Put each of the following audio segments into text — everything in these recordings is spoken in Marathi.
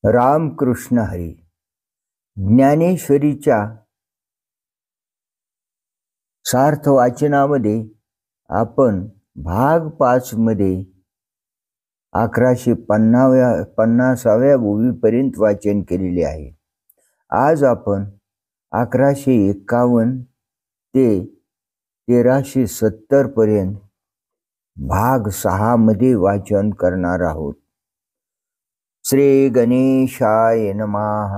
रामकृष्ण हरी. ज्ञानेश्वरीच्या सार्थ वाचनामध्ये आपण भाग 5 मध्ये 1150व्या ओवीपर्यंत वाचन केलेले आहे. आज आपण 1151 ते 1370 पर्यंत भाग 6 मध्ये वाचन करणार आहोत. श्री गणेशाय नमः.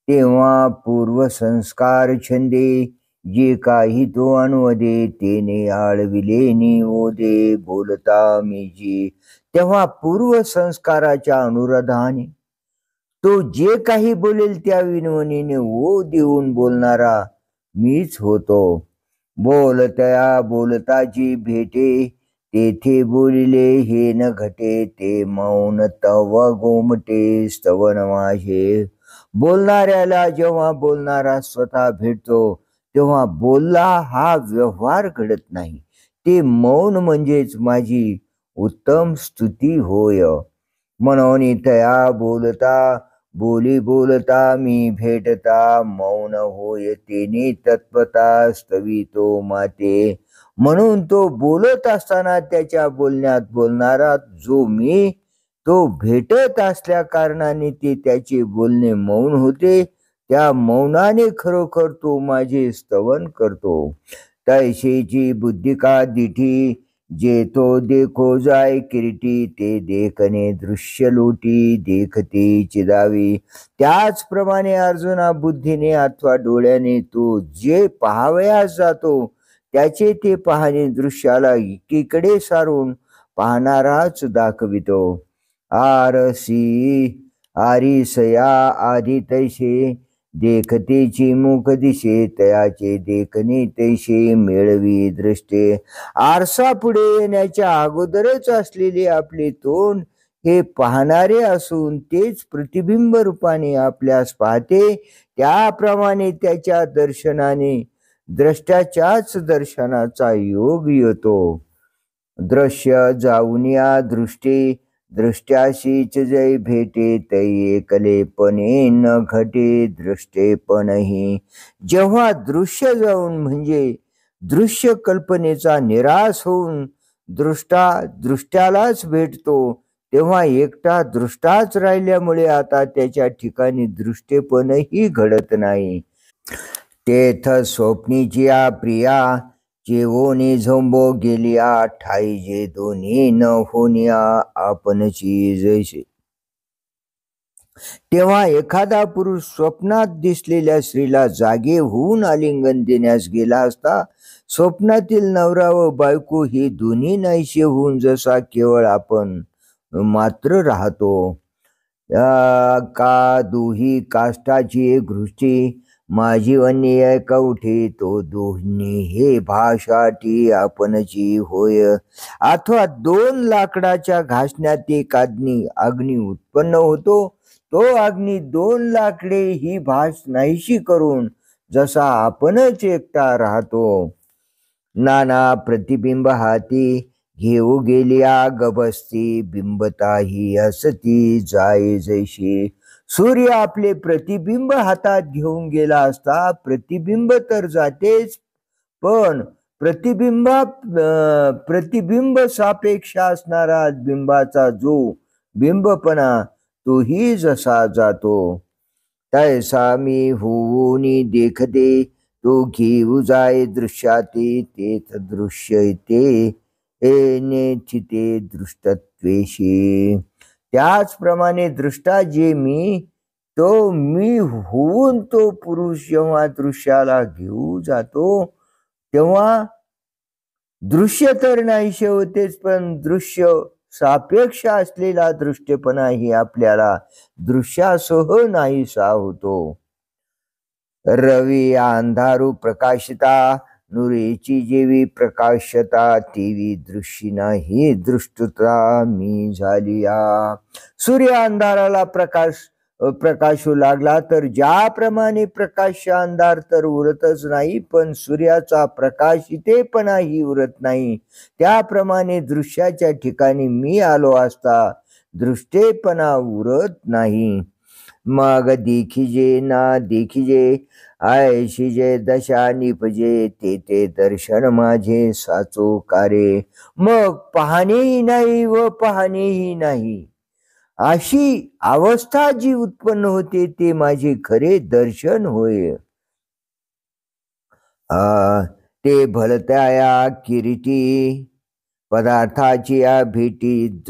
तेव्हा पूर्वसंस्कार छंदे जे काही तो अनुवदे तेने आळविले निवोदे बोलता मी जी. तेव्हा पूर्वसंस्काराच्या अनुराधाने तो जे काही बोलेल त्या विनवणीने ओ देऊन बोलणारा मीच होतो. बोलतया बोलताची भेटे तेथे बोलिले हे न घटे ते मौन तव गोमटे स्तवन माझे. बोलणाऱ्याला जेव्हा बोलणारा स्वतः भेटतो तेव्हा बोलला हा व्यवहार घडत नाही. ते मौन म्हणजेच माझी उत्तम स्तुती होय. म्हणून तया बोलता बोली बोलता मी भेटता मौन होय तेने तत्वता स्तवितो माते. म्हणून तो बोलत असताना त्याच्या बोलण्यात बोलणारा जो मी तो भेटत असल्या कारणाने ते त्याचे बोलणे मौन होते. त्या मौनाने खरोखर तो माझे स्तवन करतो. तैसेची बुद्धी का दिठी जे तो देखो जाय किरीटी ते देखणे दृश्य लोटी देखते चिदावी. त्याचप्रमाणे अर्जुना बुद्धीने अथवा डोळ्याने तो जे पाहावयास जातो त्याचे ते पाहणे दृश्याला एकीकडे सारून पाहणाराच दाखवितो. आरसी आरिसया आधी तैसे देखतेची मुख दिशे तयाचे देखणे तैसे मिळवी दृष्टे. आरसा पुढे येण्याच्या अगोदरच असलेले आपले तोंड हे पाहणारे असून तेच प्रतिबिंब रूपाने आपल्यास पाहते. त्याप्रमाणे त्याच्या दर्शनाने द्रष्ट्याच्याच दर्शनाचा योग येतो. दृश्य जाऊन या दृष्टी दृष्ट्याशीच जय भेटे तै एकलेपणे न घटे दृष्टेपणही. जेव्हा दृश्य जाऊन म्हणजे दृश्य कल्पनेचा निराश होऊन दृष्ट्यालाच भेटतो तेव्हा एकटा दृष्टाच राहिल्यामुळे आता त्याच्या ठिकाणी दृष्टेपणही घडत नाही. तेथ स्वप्नीची प्रिया जेवोनी झोंबो गेलिया ठाई जे दोन्ही न होनिया आपणची जैसे. तेव्हा एखादा पुरुष स्वप्नात दिसलेल्या स्त्रीला जागे होऊन आलिंगन देण्यास गेला असता स्वप्नातील नवरा व बायको ही दोन्ही नाहीसे होऊन जसा केवळ आपण मात्र राहतो. का दोही काष्टाची घृष्टी माझी अन्य कवठे तो दोन्ही हे भाषाटी आपणची होय. अथवा 2 लाकडाच्या घासण्यात एक अग्नी उत्पन्न होतो. तो अग्नी 2 लाकडे ही भास नाहीशी करून जसा आपणच एकटा राहतो. नाना प्रतिबिंब हाती घेऊ गेलिया गबसती बिंबताही असती जाय जैशी. सूर्य आपले प्रतिबिंब हातात घेऊन गेला असता प्रतिबिंब तर जातेच पण प्रतिबिंब सापेक्ष असणारा बिंबाचा जो बिंबपणा तोही जसा जातो. तैसा मी होऊनी देखते तो घेऊ जाय दृश्याते तेथ दृश्य ते नेथिते दृष्टत्वेशी. त्याचप्रमाणे दृष्टा जे मी तो मी होऊन तो पुरुष जेव्हा दृश्याला घेऊ जातो तेव्हा दृश्य तर नाहीसे होतेच पण दृश्य सापेक्ष असलेला दृष्टेपणाही आपल्याला दृश्यासह नाहीसा होतो. रवी अंधारू प्रकाशिता नुरेची जेवी प्रकाशता तेवी दृष्टी नाही दृष्टता मी झालिया. सूर्य अंधाराला प्रकाशू लागला तर ज्याप्रमाणे प्रकाश अंधार तर उरतच नाही पण सूर्याचा प्रकाशितेपणाही उरत नाही त्याप्रमाणे दृश्याच्या ठिकाणी मी आलो असता दृष्टेपणा उरत नाही. मग देखिजे ना देखिजे, ऐशी जे दशा निपजे, ते दर्शन माझे साचो कारे. मग पाहणेही नाही व पाहणेही नाही, अशी अवस्था जी उत्पन्न होते ते माझे खरे दर्शन होय. ते भलत्या किरीटी, पदार्थाची या भेटी,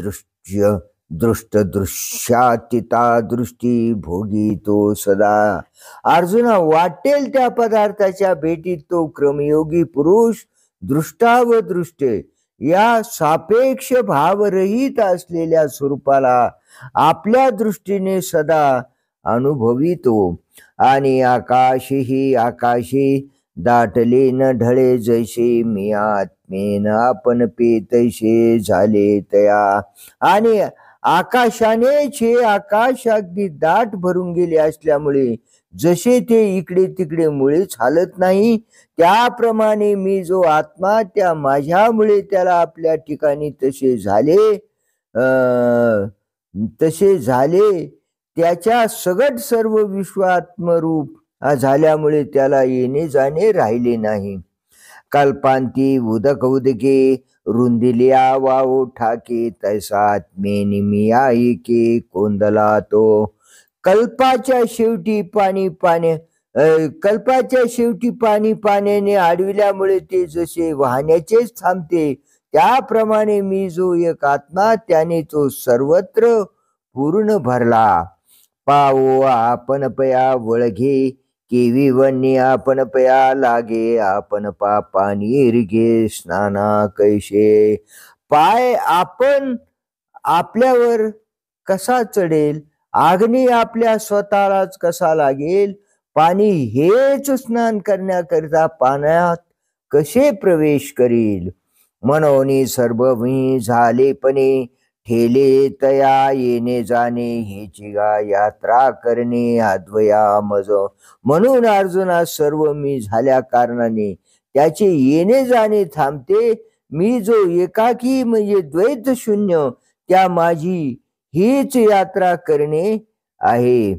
दृष्ट दृश्यातीता दृष्टी भोगी तो सदा. अर्जुना, वाटेल त्या पदार्थाच्या भेटीत तो क्रमयोगी पुरुष दृष्टा व दृष्टे या सापेक्ष भावरहित असलेल्या स्वरूपाला आपल्या दृष्टीने सदा अनुभवितो. आणि आकाशही आकाशी दाटले न ढळे जैसे, मी आत्मेन आपण पे तैसे झाले तया. आणि आकाशानेच हे आकाश अगदी दाट भरून गेले असल्यामुळे जसे ते इकडे तिकडे मुळेच हालत नाही, त्याप्रमाणे मी जो आत्मा त्या माझ्यामुळे त्याला आपल्या ठिकाणी तसे झाले त्याच्या सगट सर्व विश्वात्मरूप झाल्यामुळे त्याला येणे जाणे राहिले नाही. कल्पांती उदक उदके, रुंदिलिया वाव ठाके, तैसा आत्मेनी मी ऐके कोंदला तो. कल्पाच्या शेवटी पाणी पाण्याने अडविल्यामुळे ते जसे वाहण्याचेच थांबते, त्याप्रमाणे मी जो एक आत्मा त्याने तो सर्वत्र पूर्ण भरला. पाओ आपण पया वळघे, केवी वन्य आपण पया लागे, आपण पापानी रिगे स्नाना कैसे. पाय आपण आपल्यावर कसा चढेल, अग्नी आपल्या स्वतःलाच कसा लागेल, पाणी हेच स्नान करण्याकरिता पाण्यात कसे प्रवेश करील. मनोनी सर्वमी झालेपणे, ठेले तया येणे जाणे, हेची गा यात्रा करणे अद्वया मज. म्हणून अर्जुना, सर्व मी झाल्या कारणाने त्याचे येणे जाणे थांबते. मी जो एकाकी म्हणजे द्वैत शून्य, त्या माझी हीच यात्रा करणे आहे.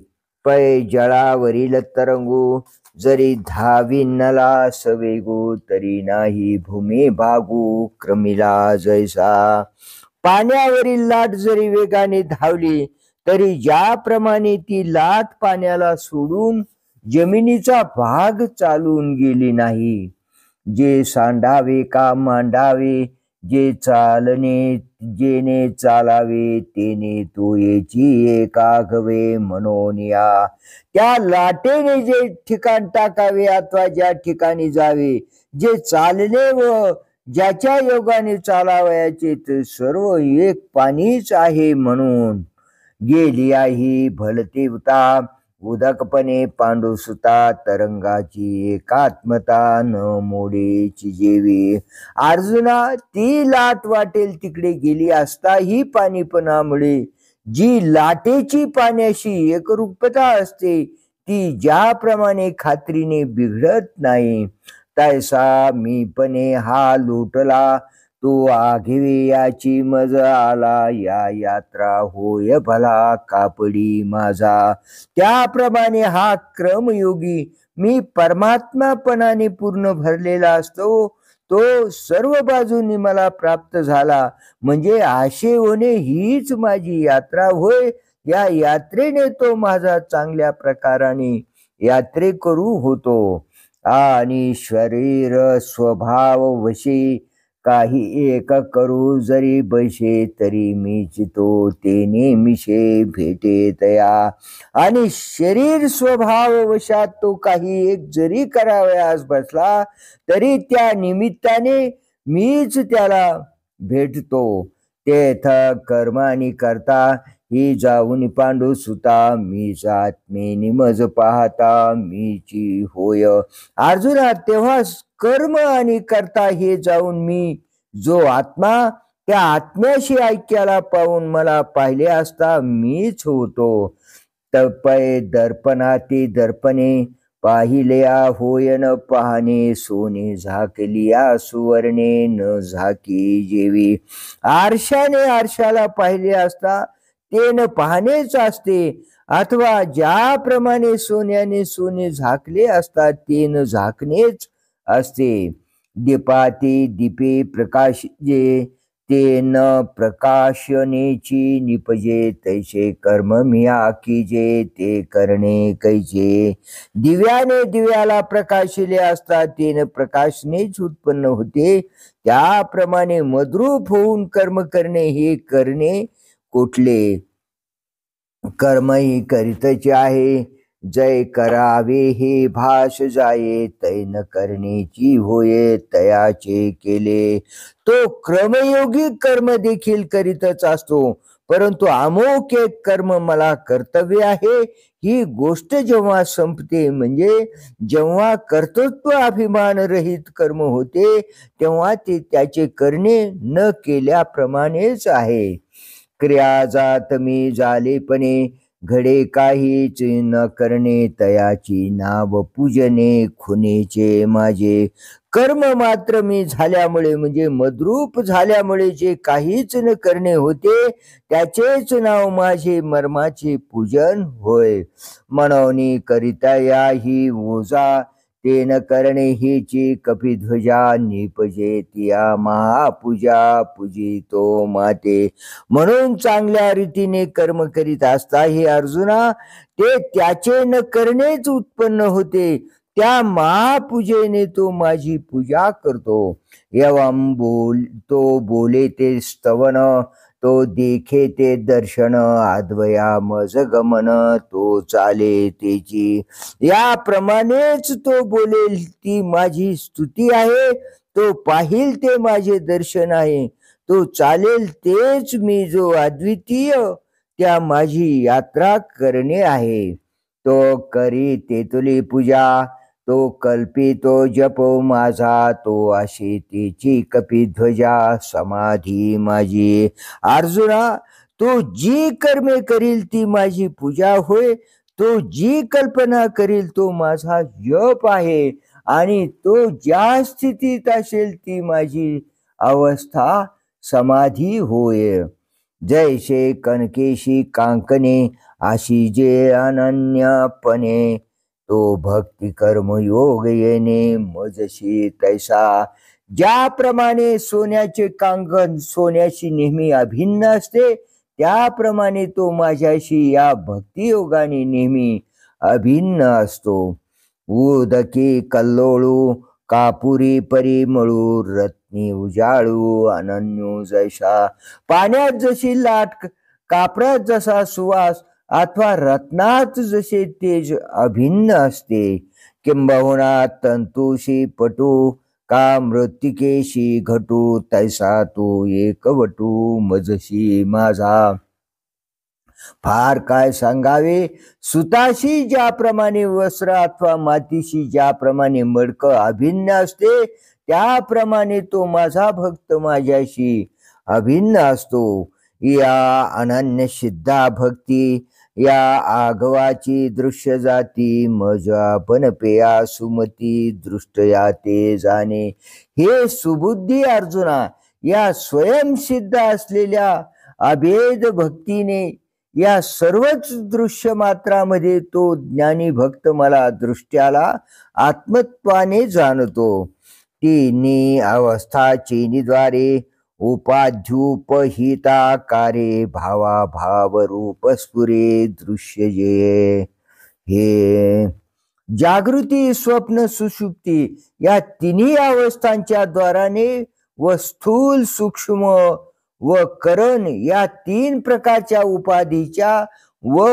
पै जळावरील तरंगू, जरी धाविनला सवेगू, तरी नाही भूमी भागू क्रमिला जैसा. पाण्यावरील लाट जरी वेगाने धावली, तरी ज्याप्रमाणे ती लाट पाण्याला सोडून जमिनीचा भाग चालून गेली नाही. जे सांडावे का मांडावे, जे चालणे जेने चालावे, तेने तो येची एकागवे म्हणून या. त्या लाटेने जे ठिकाण टाकावे अथवा ज्या ठिकाणी जावे, जे चालले व ज्याच्या योगाने चालावयाचे, ते सर्व एक पाणीच आहे. म्हणून गेली आहे भलतीवता, उदकपणे पांडुसुता, तरंगाची एकात्मता न मोडेची जेवी. अर्जुना, ती लाट वाटेल तिकडे गेली असता ही पाणीपणामुळे जी लाटेची पाण्याशी एकरूपता असते, ती ज्याप्रमाणे खात्रीने बिघडत नाही, तैसा मीपणे हा लोटला तो आघिवे याची मज आला, या यात्रा होय भला कापडी माझा. त्याप्रमाणे हा क्रमयोगी मी परमात्मापणाने पूर्ण भरलेला असतो, तो सर्व बाजूनी मला प्राप्त झाला. म्हणजे आशे होणे हीच माझी यात्रा होय. या यात्रेने तो माझा चांगल्या प्रकाराने यात्रेकरू होतो. आणि शरीर स्वभाव वशी, काही एक करू जरी बसे, तरी मीच तो तेने मिशे भेटे तया. आणि शरीर स्वभाव वशात तो काही एक जरी करावयास बसला, तरी त्या निमित्ताने मीच त्याला भेटतो. तेथ कर्मानी करता, ही जाऊन पांडू सुता, मीच आत्मेनी मज पाहता मीची होय. अर्जुना, तेव्हा कर्म आणि करता हे जाऊन मी जो आत्मा, त्या आत्म्याशी ऐक्याला पाहून मला पाहिले असता मीच होतो. तपय दर्पणाती दर्पणे, पाहिल्या होय न पाहणे, सोने झाकलिया सुवर्णे न झाकी जेवी. आरशाने आरशाला पाहिले असता ते न पाहणेच असते, अथवा ज्याप्रमाणे सोन्याने सोने झाकले असतात ते न झाकणेच असते. दीपाती दीपे प्रकाश जे ते न प्रकाशनेची निपजे, तैसे कर्म मी आखीजे ते करणे कैचे. दिव्याने दिव्याला प्रकाशिले असतात ते न प्रकाशनेच उत्पन्न होते, त्याप्रमाणे मद्रूप होऊन कर्म करणे हे करणे कुठले. कर्मही करीतचे आहे, जय करावे हे भाष जाये, तैन करण्याची होये तयाचे केले. तो क्रमयोगी कर्म देखील करीतच असतो, परंतु अमोक एक कर्म मला कर्तव्य आहे ही गोष्ट जेव्हा संपते, म्हणजे जेव्हा कर्तृत्व अभिमान रहित कर्म होते, तेव्हा ते त्याचे करणे न केल्याप्रमाणेच आहे. क्रिया जात मी झालेपणे, घडे काहीच न करणे, तयाची नाव पूजने खुनेचे माझे. कर्म मात्र मी झाल्यामुळे, म्हणजे मद्रूप झाल्यामुळे जे काहीच न करणे होते, त्याचेच नाव माझे मर्माचे पूजन होय. मनवनी करिता या ही ओझा, ते न करणे हिची कपिध्वजा, निपजे तिया महापूजा पूजितो माते. म्हणून चांगल्या रीतीने कर्म करीत असता हे अर्जुना, ते त्याचे न करणेच उत्पन्न होते, त्या महापूजेने तो माझी पूजा करतो. एवं तो बोले ते स्तवन, तो देखे ते दर्शन, अद्वया मज गमन, तो चाले तेची. याप्रमाणेच तो बोलेल ती माझी स्तुती आहे, तो पाहिल ते माझे दर्शन आहे, तो चालेल तेच मी जो अद्वितीय त्या माझी यात्रा करणे आहे. तो करी तेतुली पूजा, तो कल्पितो जपो माझा, तो अशी तिची कपिध्वजा समाधी माझी. अर्जुना, तो जी कर्मे करील ती माझी पूजा होय, तो जी कल्पना करील तो माझा जप आहे, आणि तो ज्या स्थितीत असेल ती माझी अवस्था समाधी होय. जैसे कणकेशी कांकणे, अशी जे अनन्यपणे, तो भक्ती कर्म योग येणे मजशी तैसा. ज्याप्रमाणे सोन्याचे कांकण सोन्याशी नेहमी अभिन्न असते, त्याप्रमाणे तो माझ्याशी या भक्तियोगाने नेहमी अभिन्न असतो. उदकी कल्लोळू, कापुरी परिमळू, रत्नी उजाळू अनन्यू जैसा. पाण्यात जशी लाट, कापरात जसा सुवास, अथवा रत्नात जसे तेज अभिन्न असते. किंबहुना तंतुशी पटू, का मृत्तिकेशी घटू, तैसा तू एकवटू मजशी माझा. फार काय सांगावे, सुताशी ज्याप्रमाणे वस्त्र अथवा मातीशी ज्याप्रमाणे मडक अभिन्न असते, त्याप्रमाणे तो माझा भक्त माझ्याशी अभिन्न असतो. या अनन्य सिद्धा भक्ती, या आगवाची दृश्य जाती, मज आपण पेया सुमती दृष्टया ते जाणे. हे सुबुद्धी अर्जुना, या स्वयंसिद्ध असलेल्या अभेद भक्तीने या सर्वच दृश्य मात्रामध्ये तो ज्ञानी भक्त मला दृष्ट्याला आत्मत्वाने जाणतो. तिन्ही अवस्था चीनीद्वारे उपाध्युपहिताकारे, भावा भाव रूप स्फुरे दृश्य जे. हे जागृती, स्वप्न, सुषुप्ती या तिन्ही अवस्थांच्या द्वाराने व स्थूल, सूक्ष्म व करण या तीन प्रकारच्या उपाधीच्या व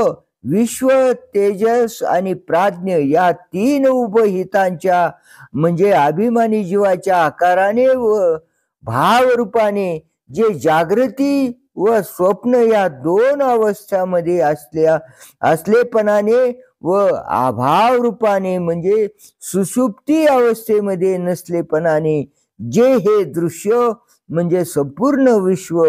विश्व, तेजस आणि प्राज्ञ या तीन उपहितांच्या, म्हणजे अभिमानी जीवाच्या आकाराने व भावरूपाने जे जागृती व स्वप्न या दोन अवस्थांमध्ये असलेपणाने व अभाव रूपाने म्हणजे सुषुप्ती अवस्थेमध्ये नसलेपणाने जे हे दृश्य म्हणजे संपूर्ण विश्व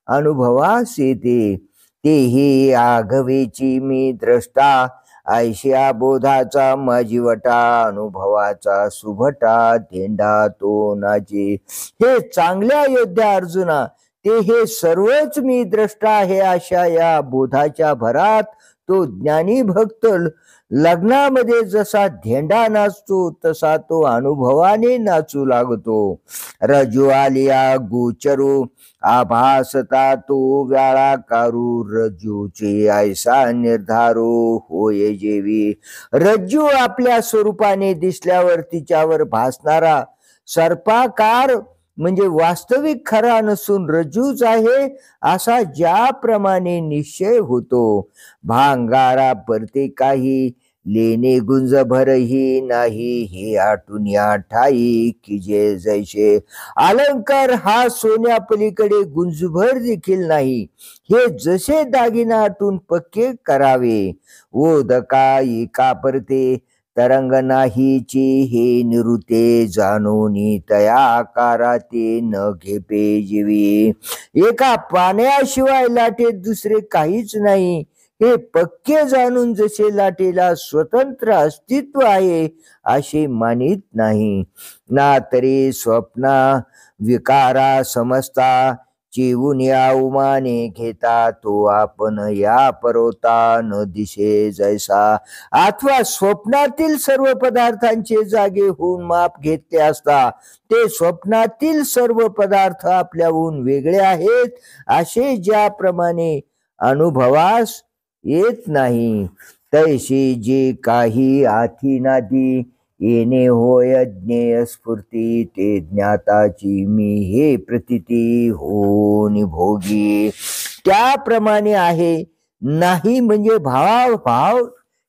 अनुभवास येते, ते हे आघवेची मी द्रष्टा, ऐशिया बोधाचा माझीवटा, अनुभवाचा सुभटा धेंडा तो नाचे. हे चांगल्या योद्ध्या अर्जुना, ते हे सर्वच मी द्रष्टा आहे अशा या बोधाच्या भरात तो ज्ञानी भक्त लग्नामध्ये जसा धेंडा नाचतो तसा तो अनुभवाने नाचू लागतो. रजू आलिया गोचरू आभासता तो व्याळा कारू रज्जूचे ऐसा निर्धारू होय जेवी. रज्जू आपल्या स्वरूपाने दिसल्यावर तिच्यावर भासणारा सर्पाकार म्हणजे वास्तविक खरा नसून रज्जूच आहे असा ज्याप्रमाणे निश्चय होतो. भांगारा परते काही लेणे गुंज भरही नाही हे आटून या ठाई की जे जैसे. अलंकार हा सोन्या पलीकडे गुंजभर देखील नाही, हे जसे दागिना आटून पक्के करावे. ओदका एका परते तरंग नाहीची हे निरुते जाणूनी तया आकाराते न घेपे जीवी. एका पाण्याशिवाय लाटेत दुसरे काहीच नाही हे पक्के जाणून जसे लाटेला स्वतंत्र अस्तित्व आहे असे मानित नाही. ना तरी स्वप्ना विकारा समजता चिवून या उमाने घेता तो आपण या परोता न दिशे जैसा. अथवा स्वप्नातील सर्व पदार्थांचे जागे होऊन माप घेतले असता ते स्वप्नातील सर्व पदार्थ आपल्याहून वेगळे आहेत असे ज्याप्रमाणे अनुभवास येत नाही, तैशी जे काही आथी नादी येणे होय ज्ञेय स्फूर्ती ते ज्ञाताची मी हे प्रतीती होनी भोगी. त्याप्रमाणे आहे. नाही म्हणजे भाव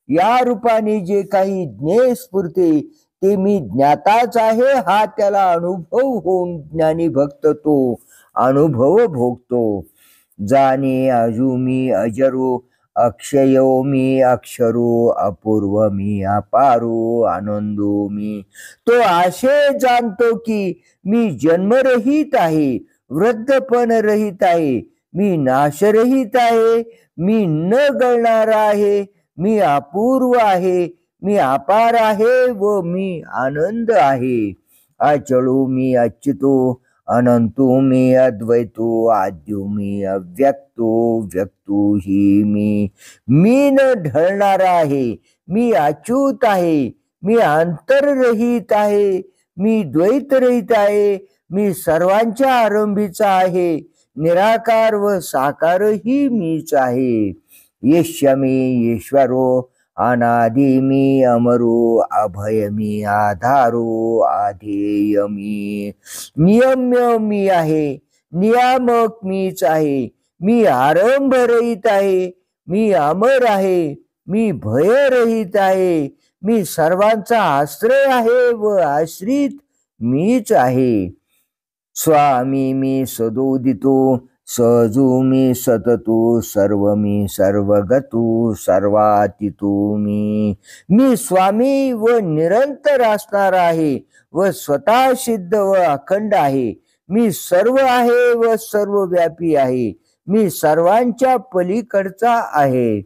या रूपाने जे काही ज्ञेय स्फूर्ती ते मी ज्ञाताच आहे हा त्याला अनुभव होऊन ज्ञानी भक्त तो अनुभव भोगतो. जाणे अजू मी अजरू अक्षयो मी अक्षरू अपूर्व मी अपारू आनंदो मी. तो असे जाणतो की मी जन्मरहित आहे, वृद्धपण रहित आहे, मी नाशरहित आहे, मी न गळणारा आहे, मी अपूर्व आहे, मी अपार आहे व मी आनंद आहे. अचळू मी अच्युतो अनंतो मी अद्वैतो आद्यो मी अव्यक्तो व्यक्तो ही मी न ढळणारा आहे, मी अच्युत आहे, मी अंतररहित आहे, मी द्वैतरहित आहे, मी सर्वांच्या आरंभीचा आहे, निराकार व साकारही मीच आहे. येष्य मी ईश्वरो अनादि मी अमरो अभय मी आधारो आधेय मी. नियम्य मी आहे, नियामक मीच आहे, मी आरंभ रहित आहे, मी अमर आहे, मी भयरहित आहे, मी सर्वांचा आश्रय आहे व आश्रित मीच आहे. स्वामी मी सदोदितो सहजू मी सततो सर्व मी सर्वगतो सर्वातीतो मी. मी स्वामी व निरंतर असणार आहे व स्वतः सिद्ध व अखंड आहे. मी सर्व आहे व सर्वव्यापी आहे, मी सर्वांच्या पलीकडचा आहे.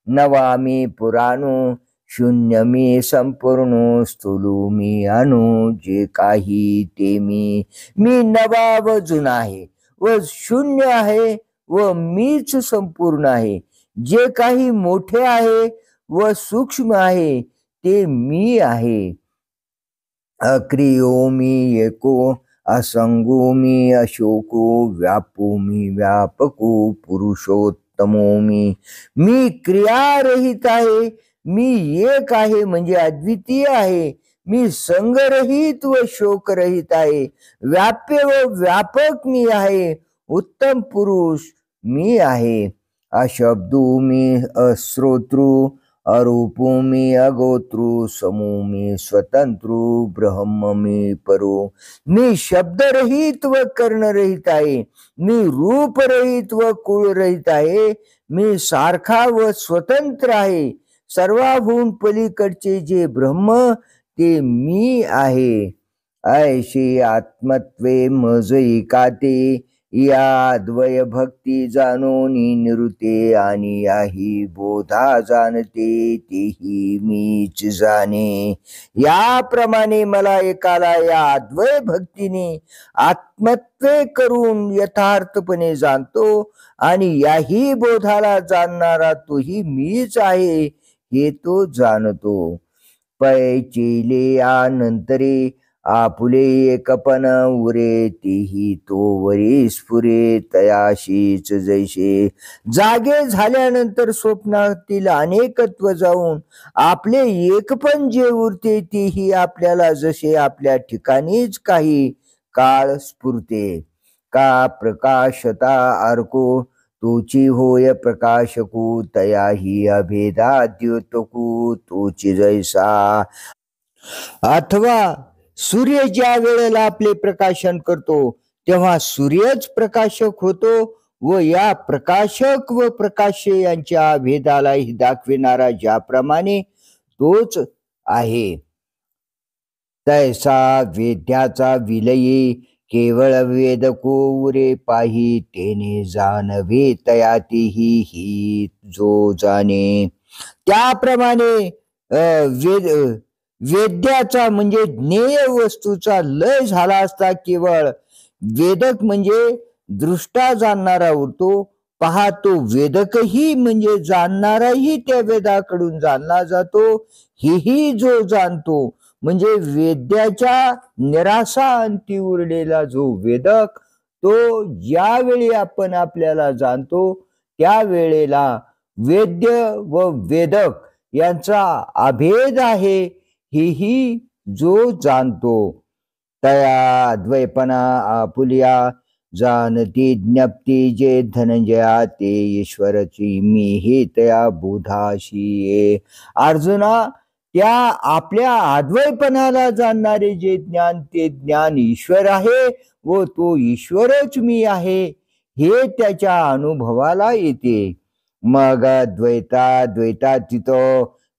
नवा मी पुराणो शून्य मी संपूर्ण स्थूलू मी अणु जे काही ते मी. मी नवा व जुना आहे व शून्य आहे व मीच संपूर्ण आहे. जे काही मोठे आहे व सूक्ष्म आहे ते मी आहे. अक्रियो मी एको असंगो मी अशोको व्यापो मी व्यापको पुरुषोत्तमो मी. मी क्रियारहित आहे, मी एक आहे म्हणजे अद्वितीय आहे. मी संगरहित व शोकरहित आहे, व्याप्य व व्यापक मी आहे, उत्तम पुरुष मी आहे. अशब्दो मी अश्रोतृ अरूपो मी अगोत्रु समो मी स्वतंत्रु ब्रह्म मी परो. मी शब्दरहित व कर्णरहित आहे, मी रूपरहित व कुळरहित आहे, मी सारखा व स्वतंत्र आहे. सर्वाहून पलीकडचे जे ब्रह्म ते मी आहे. ऐशी आत्मत्वे मज एकाते या द्वय भक्ती जाणून निरुते आणि याही बोधा जाणते तेही मीच जाणे. याप्रमाणे मला एकाला या अद्वय भक्तीने आत्मत्वे करून यथार्थपणे जाणतो आणि याही बोधाला जाणणारा तोही मीच आहे हे तो जाणतो. पैचिले यानंतरे आपुले एकपण उरे तेही तो वरी स्फुरे तयाशीच जैसे. जागे झाल्यानंतर स्वप्नातील अनेकत्व जाऊन आपले एकपण जे उरते तेही आपल्याला जसे आपल्या ठिकाणीच काही काळ स्फुरते. का प्रकाशता अर्को तोची होय प्रकाशकू तयाही अभेदा द्योतकू तोची जैसा. अथवा सूर्य ज्या वेळेला आपले प्रकाशन करतो तेव्हा सूर्यच प्रकाशक होतो व या प्रकाशक व प्रकाश्य यांच्या भेदालाही दाखविणारा ज्याप्रमाणे तोच आहे. तैसा वेद्याचा विलयी केवळ वेद को उरे पाही तेने जाणवे तयातीही ही जो जाणे. त्याप्रमाणे वेद्याचा म्हणजे ज्ञेय वस्तूचा लय झाला असता केवळ वेदक म्हणजे दृष्टा जाणणारा उरतो. पहा तो वेदकही म्हणजे जाणणाराही त्या वेदाकडून जाणला जातो. हेही जो जाणतो म्हणजे वेद्याच्या निराशा अंती उरलेला जो वेदक तो ज्यावेळी आपण आपल्याला जाणतो त्यावेळेला वेद्य व वेदक यांचा अभेद आहे हेही जो जाणतो. तया अद्वैपणा आपुलिया जाणती ज्ञप्ती जे धनंजया ते ईश्वरची मी ही तया बुधाशी ये. अर्जुना त्या आपल्या अद्वैपणाला जाणणारे जे ज्ञान ते ज्ञान ईश्वर आहे व तो ईश्वरच मी आहे हे त्याच्या अनुभवाला येते. मग द्वैतातीत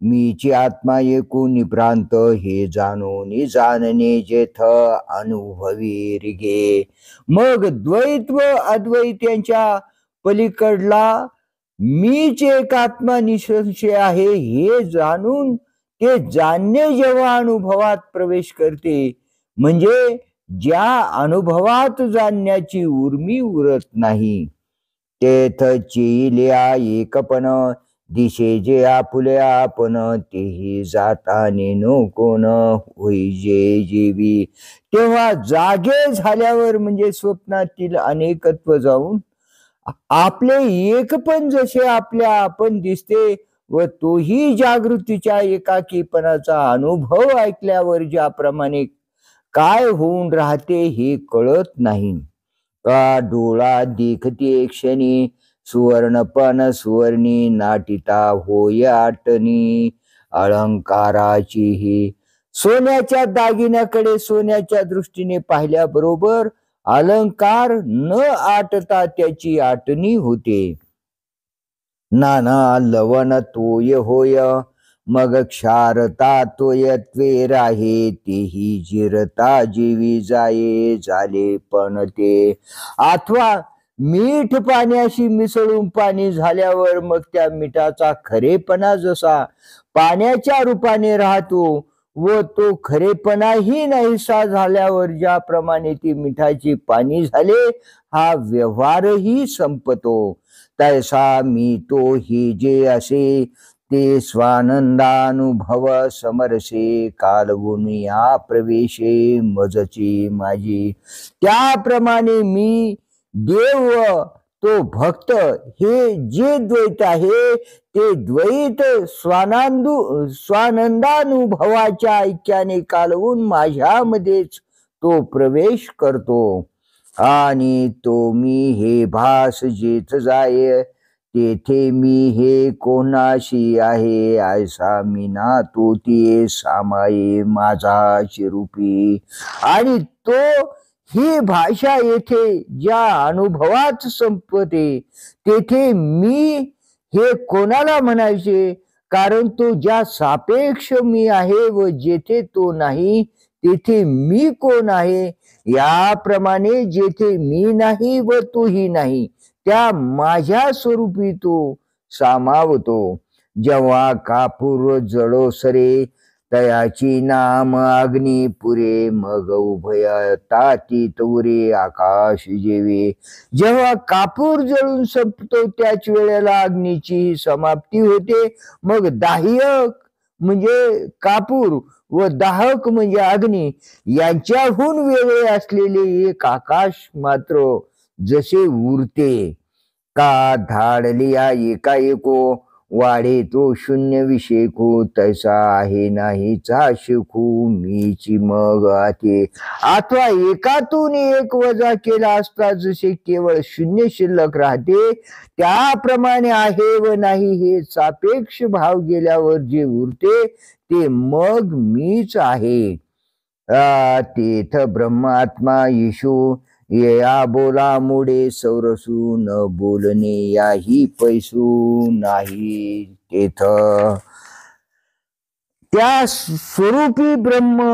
मीची आत्मा एकूण निभ्रांत हे जाणून जाणणे जेथ अनुभवी रिगे. मग द्वैत व अद्वैत यांच्या पलीकडला मीच एक आत्मा निसंशय आहे हे जाणून ते जाणणे जेव्हा अनुभवात प्रवेश करते म्हणजे ज्या अनुभवात जाणण्याची उर्मी उरत नाही तेथ चिलिया एकपण दिशे जे आपुले आपण तेही जाताने नो कोण होई जे जीवी. तेव्हा जागे झाल्यावर म्हणजे स्वप्नातील अनेकत्व जाऊन आपले एकपण जसे आपल्या आपण दिसते व तोही जागृतीच्या एकाकीपणाचा अनुभव ऐकल्यावर ज्याप्रमाणे काय होऊन राहते हे कळत नाही. का डोळा देखते क्षणी सुवर्णपण सुवर्णी नाटिता होय आटणी अलंकाराचीही. सोन्याच्या दागिन्याकडे सोन्याच्या दृष्टीने पाहिल्याबरोबर अलंकार न आटता त्याची आटणी होते. नाना लवण तोय होय मग क्षारता तोय त्वे राहे तेही जिरता जीवी जाये झाले पण ते. अथवा मीठ पाण्याशी मिसळून पाणी झाल्यावर मग त्या मिठाचा खरेपणा जसा पाण्याच्या रूपाने राहतो व तो खरेपणाही नाहीसा झाल्यावर ज्याप्रमाणे ती मिठाची पाणी झाले हा व्यवहारही संपतो. तैसा मी तो ही जे असे ते स्वानंदानुभव समरसे कालवून या प्रवेशे मजची माझी. त्याप्रमाणे मी देव तो भक्त हे जे द्वैत आहे ते द्वैत स्वानंदानुभवाच्या ऐक्याने कालवून माझ्यामध्येच तो प्रवेश करतो. आणि तो मी हे भास जेथ जाय तेथे मी हे कोणाशी आहे ऐसा मी ना तो ते सामाये माझा चिरूपी. आणि तो ही भाषा येथे ज्या अनुभवात संपते तेथे मी हे कोणाला म्हणायचे कारण तो ज्या सापेक्ष मी आहे व जेथे तो नाही तेथे मी कोण आहे याप्रमाणे जेथे मी नाही व तूही नाही त्या माझ्या स्वरूपी तो सामावतो. जेव्हा कापूर जळो सरे तयाची नाम अग्नी पुरे मग उभय तातीत उरे आकाश जेवे. जेव्हा कापूर जळून संपतो त्याच वेळेला अग्नीची समाप्ती होते. मग दाह्यक म्हणजे कापूर व दाहक म्हणजे अग्नी यांच्याहून वेगळे असलेले एक आकाश मात्र जसे उरते. का धाडलिया एकाएको वाढे तो शून्य विषेकू तैसा आहे नाहीचा शिकू मीची मग आते. अथवा एकातून एक वजा केला असता जसे केवळ शून्य शिल्लक राहते त्याप्रमाणे आहे व नाही हे सापेक्ष भाव गेल्यावर जे उरते ते मग मीच आहे. तेथ ब्रह्मात्मा येशू या बोला मुडे सौरसू न बोलणे याही पैसू नाही तेथ. त्या स्वरूपी ब्रह्म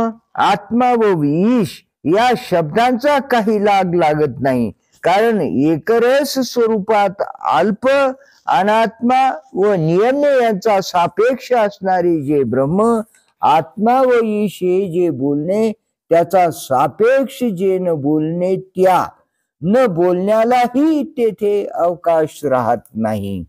आत्मा व ईश या शब्दांचा काही लाग लागत नाही. कारण एकरस स्वरूपात अल्प अनात्मा व नियम्य यांचा सापेक्ष असणारे जे ब्रह्म आत्मा व ईश हे जे बोलणे त्याचा सापेक्ष जे न बोलणे त्या न बोलण्यालाही तेथे अवकाश राहत नाही.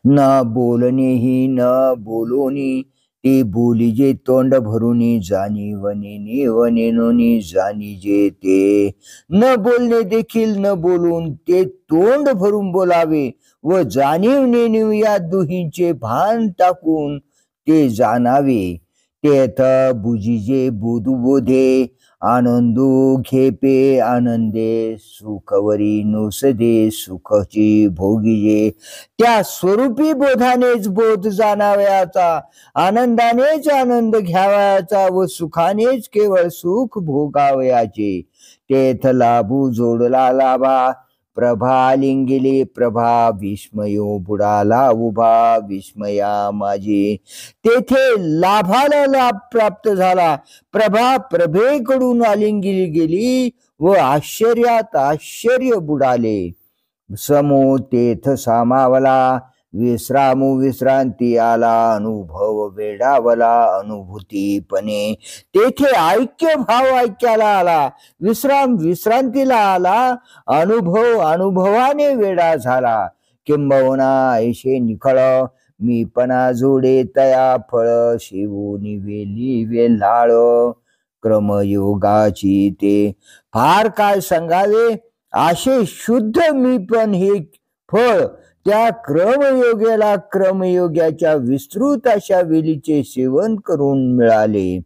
न बोलणेही न बोलोनी ते बोलीजे तोंड भरूनी जाणीवने नेवनेनोनी जाणीजे ते. न बोलणे देखील न बोलून ते तोंड भरून बोलावे व जाणीव नेणीव या दुहींचे भान टाकून ते जाणावे. तेथ बुजीजे बोधू बोधे आनंदू घेपे आनंदे सुखवरी नुसदे सुखची भोगीजे. त्या स्वरूपी बोधानेच बोध जाणावयाचा आनंदानेच आनंद घ्यावयाचा व सुखानेच केवळ सुख भोगावयाचे. तेथ लाभू जोडला लाभा प्रभा लिंगिले प्रभा विस्मयो बुडाला उभा विस्मया माझे. तेथे लाभाला लाभ प्राप्त झाला प्रभा प्रभेकडून आलिंगिली गेली व आश्चर्यात आश्चर्य बुडाले. समो तेथ सामावला विश्रामू विश्रांती आला अनुभव वेडावला अनुभूतीपणे. तेथे ऐक्य भाव ऐक्याला आला विश्राम विश्रांतीला आला अनुभव अनुभवाने वेडा झाला. किंबहुना ऐशे निखळ मीपणा जोडे तया फळ शिवूनी वेली वेल्हाळ क्रमयोगाची ते. फार काय सांगावे असे शुद्ध मीपण हे फळ त्या क्रमयोग्याला क्रमयोग्याच्या विस्तृत अशा वेलीचे सेवन करून मिळाले.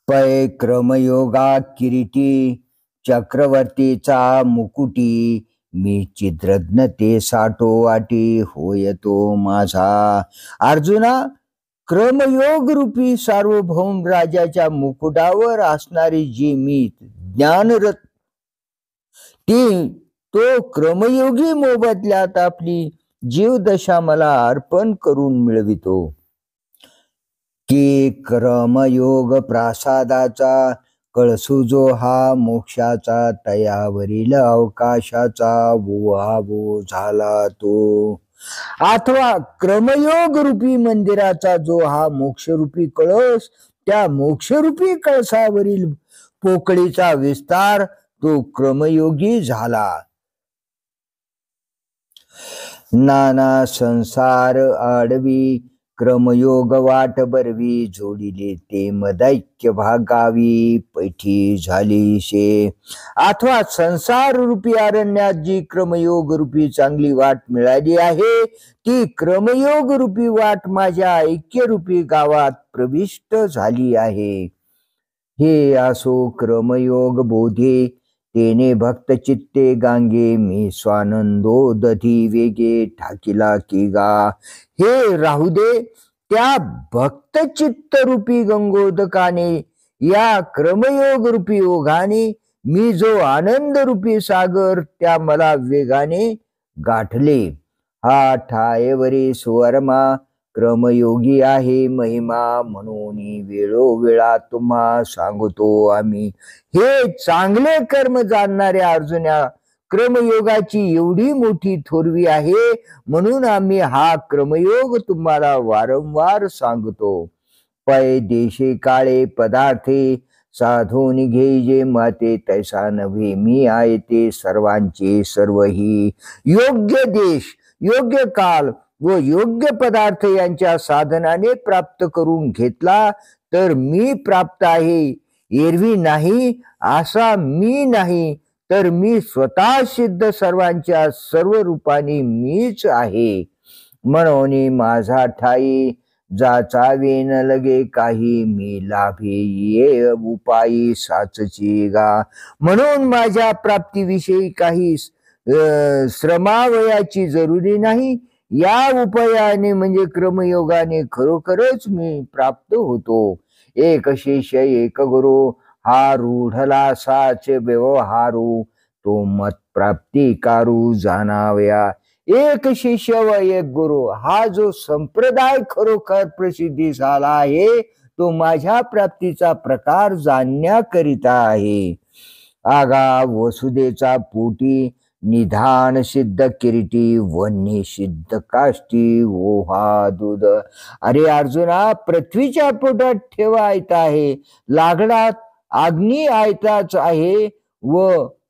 पै क्रमयोगा किरीटी चक्रवर्तीचा मुकुटी मी चित्रज्ञ ते साठो वाटी होय तो माझा. अर्जुना क्रमयोग रूपी सार्वभौम राजाच्या मुकुटावर असणारी जी मी ज्ञानरत्न ती तो क्रमयोगी मोबदल्यात आपली जीवदशा मला अर्पण करून मिळवितो. की क्रमयोग प्रासादाचा कळसू जो हा मोक्षाचा तयावरील अवकाशाचा वोहावो झाला तो. अथवा क्रमयोग रूपी मंदिराचा जो हा मोक्षरूपी कळस त्या मोक्षरूपी कळसावरील पोकळीचा विस्तार तो क्रमयोगी झाला. नाना संसार आडवी क्रमयोग वाट बरवी जोडिले ते मदैक्य भागावी पैठी झाली शे. अथवा संसार रूपी अरण्यात जी क्रमयोग रूपी चांगली वाट मिळाली आहे ती क्रमयोग रूपी वाट माझ्या ऐक्य रूपी गावात प्रविष्ट झाली आहे. हे असो क्रमयोग बोधे तेने भक्त चित्ते गांगे मी स्वानंदो दधी वेगे ठाकिला की गा. हे राहू दे त्या भक्त चित्त रूपी गंगोदकाने या क्रमयोग रूपी ओघाने मी जो आनंद रूपी सागर त्या मला वेगाने गाठले. हा ठायवरी सुवर्मा क्रमयोगी आहे महिमा म्हणून वेळोवेळा तुम्हा सांगतो आम्ही. हे चांगले कर्म जाणणाऱ्या अर्जुना, क्रमयोगाची एवढी मोठी थोरवी आहे म्हणून आम्ही हा क्रमयोग तुम्हाला वारंवार सांगतो. पै देशे काळे पदार्थे साधून घे माते तैसा नव्हे मी आहे ते सर्वांचे सर्वही. योग्य देश, योग्य काल व योग्य पदार्थ यांच्या साधनाने प्राप्त करून घेतला तर मी प्राप्त आहे. एरवी नाही असा मी नाही, तर मी स्वतः सिद्ध सर्वांच्या सर्व रूपाने मीच आहे. म्हणून माझा ठाई जाचावे न लगे काही मी लाभे ये उपायी साचची गा. म्हणून माझ्या प्राप्तीविषयी काही श्रमावयाची जरुरी नाही. या उपायाने म्हणजे क्रमयोगाने खरोखरच मी प्राप्त होतो. एक शिष्य एक गुरु हा रूढला साच व्यवहारू, तो मत प्राप्ती कारू जाणाव्या. एक शिष्य व एक गुरु हा जो संप्रदाय खरोखर प्रसिद्धी झाला आहे तो माझ्या प्राप्तीचा प्रकार जाणण्याकरिता आहे. आगा वसुदेचा पोटी निधान सिद्ध किरीटी वन्य सिद्ध काष्टी ओहा दूध. अरे अर्जुना, पृथ्वीच्या पोटात ठेवा आयता आहे, लाकडात अग्नी आयताच आहे व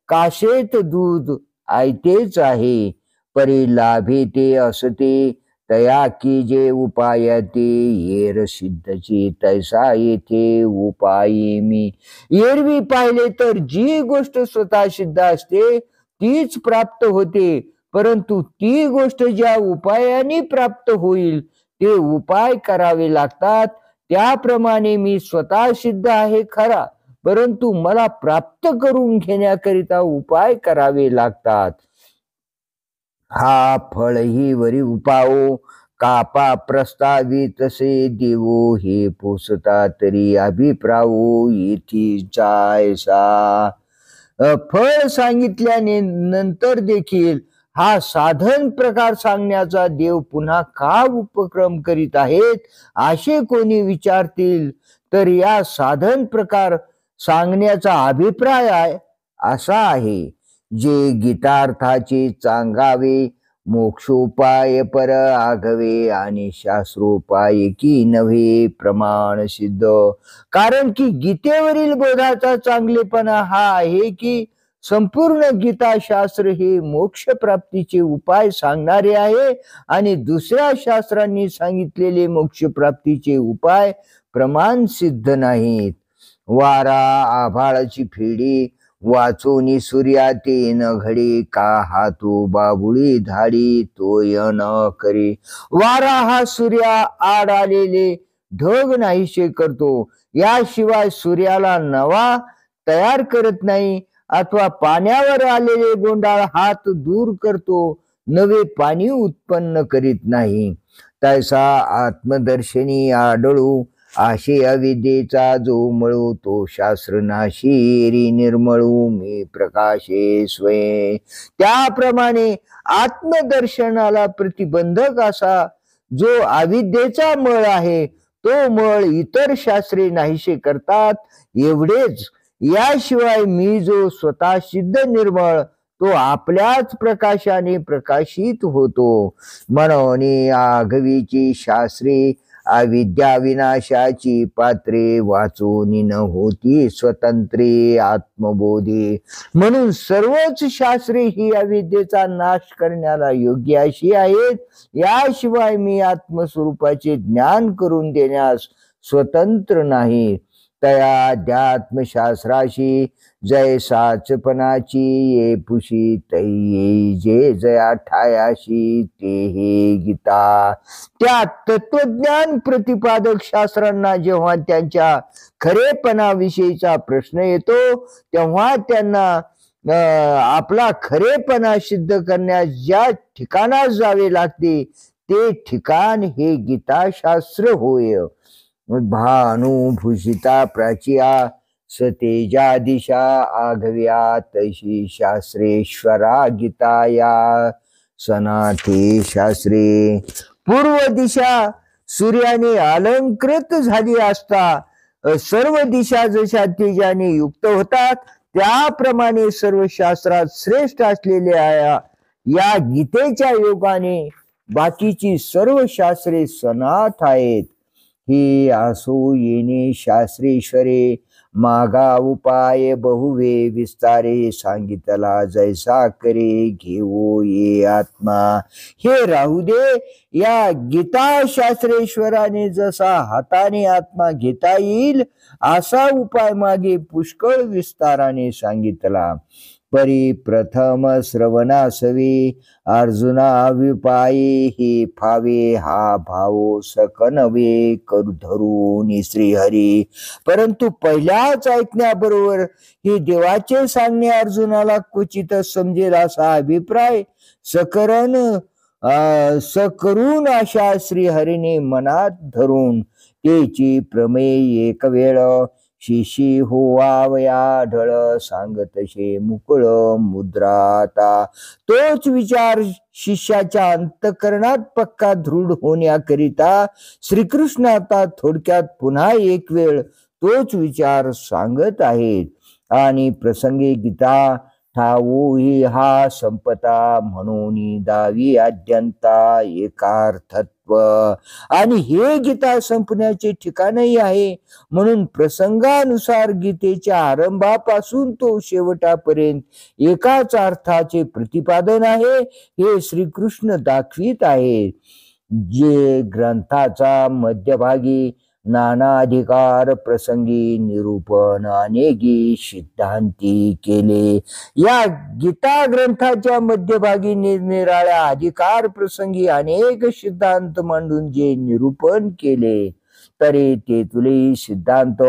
काशेत दूध आयतेच आहे. परी लाभे ते असते तया की जे उपाय ते येर सिद्धची तैसा येथे उपायी मी. एरवी पाहिले तर जी गोष्ट स्वतः सिद्ध असते तीच प्राप्त होते, परंतु ती गोष्ट ज्या उपायाने प्राप्त होईल ते उपाय करावे लागतात. त्याप्रमाणे मी स्वतः सिद्ध आहे खरा, परंतु मला प्राप्त करून घेण्याकरिता उपाय करावे लागतात. हा फळ ही वरी उपाओ कापा प्रस्तावित से देवो हे पोसता तरी अभिप्रावो येथी जायसा. फळ सांगितल्याने नंतर देखील हा साधन प्रकार सांगण्याचा देव पुन्हा का उपक्रम करीत आहेत असे कोणी विचारतील तर या साधन प्रकार सांगण्याचा अभिप्राय असा आहे, जे गीतार्थाचे चांगावे मोक्षोपाय पर आघवे आणि शास्त्रोपाय की नव्हे प्रमाण सिद्ध. कारण की गीतेवरील बोधाचा चांगलेपणा हा आहे की संपूर्ण गीता शास्त्र हे मोक्ष प्राप्तीचे उपाय सांगणारे आहे आणि दुसऱ्या शास्त्रांनी सांगितलेले मोक्ष प्राप्तीचे उपाय प्रमाण सिद्ध नाहीत. वारा आभाळाची फेडी वाचोनी सूर्या ते न घडी का हातो बाबुळी धाडी तोय न करी. वारा हा सूर्या आड आलेले ढग नाहीसे करतो, याशिवाय सूर्याला नवा तयार करत नाही, अथवा पाण्यावर आलेले गोंडाळ हात दूर करतो, नवे पाणी उत्पन्न करीत नाही. तैसा आत्मदर्शनी आढळू आशे अविद्येचा जो मळू तो शास्त्र नाशी निर्मळू मी प्रकाशे स्वयं. त्याप्रमाणे आत्मदर्शनाला प्रतिबंधक असा जो अविद्येचा मळ आहे तो मळ इतर शास्त्रे नाहीसे करतात. एवढेच, याशिवाय मी जो स्वतः सिद्ध निर्मळ तो आपल्याच प्रकाशाने प्रकाशित होतो. म्हणून आघवीची शास्त्रे अविद्या विनाशाची पात्रे वाचून न होती स्वतंत्रे आत्मबोधी. म्हणून सर्वच शास्त्रे ही अविद्येचा नाश करण्याला योग्य अशी आहेत. याशिवाय मी आत्मस्वरूपाचे ज्ञान करून देण्यास स्वतंत्र नाही. तया अध्यात्मशास्त्राशी जय साचपणाची ये पुशी तै जे जया ठायाशी ते हे गीता. त्या तत्वज्ञान प्रतिपादक शास्त्रांना जेव्हा त्यांच्या खरेपणाविषयीचा प्रश्न येतो तेव्हा त्यांना आपला खरेपणा सिद्ध करण्यास ज्या ठिकाणास जावे लागते ते ठिकाण हे गीताशास्त्र होय. भानुभूषिता प्राचिया सतेजा दिशा आघव्या तैशी शास्त्रेश्वरा गीताया सनाथे शास्त्रे. पूर्व दिशा सूर्याने अलंकृत झाली असता सर्व दिशा जशा तेजाने युक्त होतात, त्याप्रमाणे सर्व शास्त्रात श्रेष्ठ असलेल्या या गीतेच्या योगाने बाकीची सर्व शास्त्रे सनाथ आहेत. ही असो येणे शास्त्रेश्वरे, मागा उपाय बहुवे विस्तारे, सांगितला जैसा करे घेऊ ये आत्मा. हे राहू दे, या गीता शास्त्रेश्वराने जसा हाताने आत्मा घेता येईल असा उपाय मागे पुष्कळ विस्ताराने सांगितला. परी प्रथम श्रवणासवे अर्जुना विपाये, हे फावे हा भाव सकनवे करू धरून श्रीहरी. परंतु पहिल्याच ऐकण्याबरोबर हे देवाचे सांगणे अर्जुनाला क्वचितच समजेल असा अभिप्राय सकरून अशा श्रीहरीने मनात धरून तेची प्रमेय एक वेळ शिशी होवावया ढळ, सांगतशे मुकुळ मुद्राता. तोच विचार शिष्याच्या अंतकरणात पक्का दृढ होण्याकरिता श्रीकृष्ण आता थोडक्यात पुन्हा एक वेळ तोच विचार सांगत आहेत. आणि प्रसंगी गीता ठावो ही हा संपता, म्हणून दावी अद्यंता एकार्थत्व. आणि हे गीता संपण्याचे ठिकाणही आहे, म्हणून प्रसंगानुसार गीतेच्या आरंभापासून तो शेवटापर्यंत एकाच अर्थाचे प्रतिपादन आहे हे श्रीकृष्ण दाखवित आहे. जे ग्रंथाचा मध्यभागी नाना अधिकार प्रसंगी निरूपण अनेकी सिद्धांती केले. या गीता ग्रंथाच्या मध्यभागी निरनिराळ्या अधिकार प्रसंगी अनेक सिद्धांत मांडून जे निरूपण केले, तरी ते तुले सिद्धांत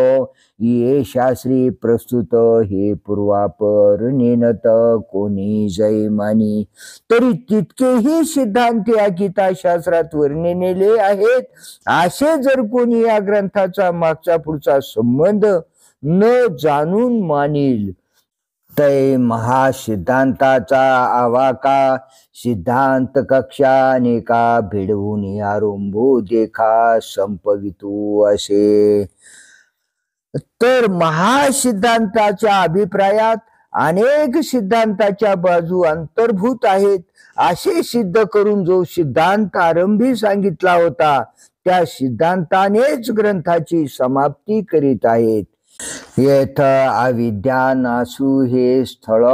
ये शास्त्री प्रस्तुत, हे पूर्वापर नेनत कोणी जय मानी. तरी तितकेही सिद्धांत या गीताशास्त्रात वर्णिलेले आहेत. असे जर कोणी या ग्रंथाचा मागचा पुढचा संबंध न जाणून मानील, तै महासिद्धांताचा आवाका सिद्धांत कक्षा अनेका भिडवून आरंभो देखा संपवितू असे. तर महासिद्धांताच्या अभिप्रायात अनेक सिद्धांताच्या बाजू अंतर्भूत आहेत असे सिद्ध करून जो सिद्धांत आरंभी सांगितला होता त्या सिद्धांतानेच ग्रंथाची समाप्ती करीत आहेत. येथ अविद्या नासू हे स्थळ,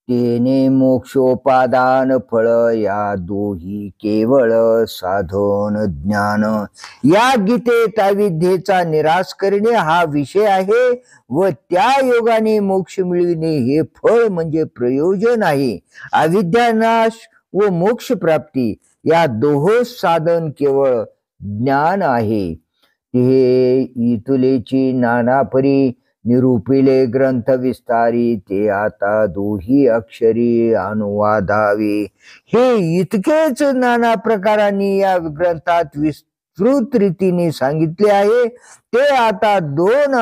तेने मोक्षोपादान फळ, या दोही केवळ साधन ज्ञान. या गीतेत अविद्येचा निराश करणे हा विषय आहे व त्या योगाने मोक्ष मिळविणे हे फळ म्हणजे प्रयोजन आहे. अविद्यानाश व मोक्ष प्राप्ती या दोहोस साधन केवळ ज्ञान आहे. हे इतुलेची नानापरी निरूपिले ग्रंथ विस्तारी, ते आता दोही अक्षरी अनुवादावे. हे इतकेच नाना प्रकारांनी या ग्रंथात विस्तृत रीतीने सांगितले आहे, ते आता 2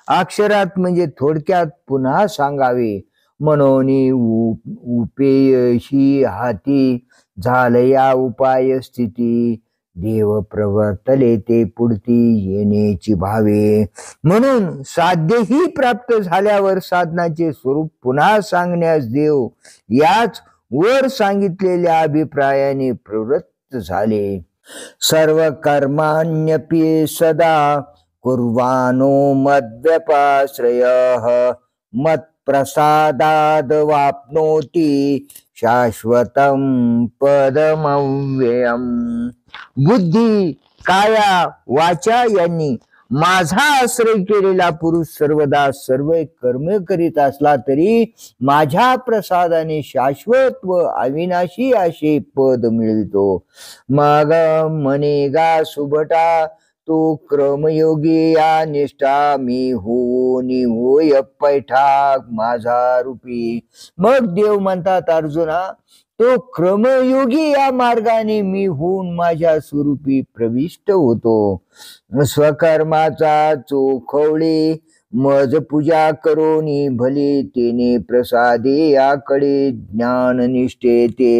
अक्षरात म्हणजे थोडक्यात पुन्हा सांगावे. म्हणून उपेयशी हाती झालया उपाय स्थिती, देव प्रवर्तले ते पुढती येण्याची भावे. म्हणून साध्यही प्राप्त झाल्यावर साधनाचे स्वरूप पुन्हा सांगण्यास देव याच वर सांगितलेल्या अभिप्रायाने प्रवृत्त झाले. सर्व कर्माण्यपि सदा कुर्वाणो मद्व्यपाश्रयः, मत्प्रसादाद वाप्नोति शाश्वतं पदमव्ययम्. बुद्धी काया वाचा यांनी माझा आश्रय केलेला पुरुष सर्वदा सर्व कर्म करीत असला तरी माझ्या प्रसादाने शाश्वत व अविनाशी असे पद मिळवितो. मग मनेगा सुभटा तो क्रमयोगी या निष्ठा, मी होय पैठा माझा रूपी. मग देव म्हणतात अर्जुना, तो क्रमयोगी या मार्गाने मी होऊन माझ्या स्वरूपी प्रविष्ट होतो. स्वकर्माचा चोखवळे मज पूजा करोनी भले तेने प्रसादे याकडे ज्ञान निष्ठे ते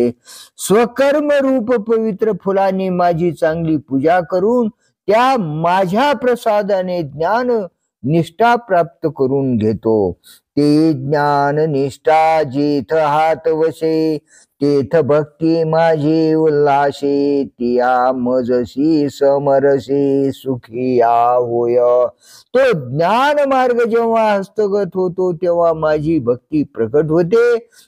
स्वकर्म रूप पवित्र फुलांनी माझी चांगली पूजा करून त्या माझ्या प्रसादाने ज्ञान निष्ठा प्राप्त करून घेतो। ते ज्ञान निष्ठा जेथ हात वशे तेथ भक्ती माझी उल्हासे तिया मजसी समरसे सुखी या होय। तो ज्ञान मार्ग जेव्हा हस्तगत होतो तेव्हा माझी भक्ती प्रकट होते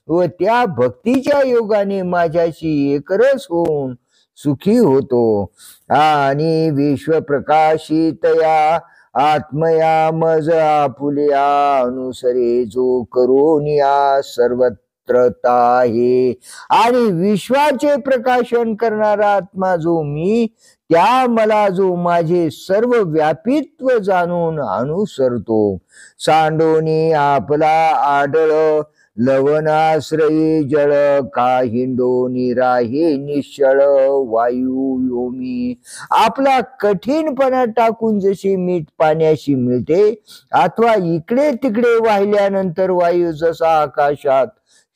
व त्या भक्तीच्या योगाने माझ्याशी एकरस होऊन सुखी होतो। आणि विश्व प्रकाशितया आत्मया मज आपुल्या अनुसरे जो करोनिया सर्वत्रता आहे। आणि विश्वाचे प्रकाशन करणारा आत्मा जो मी त्या मला जो माझे सर्व व्यापित्व जाणून अनुसरतो। सांडोनी आपला आढळ लवणाश्रयी जळ काहिंडो निराहे निश्चळ वायू योमी। आपला कठीणपणा टाकून जशी मीठ पाण्याशी मिळते अथवा इकडे तिकडे वाहिल्यानंतर वायू जसा आकाशात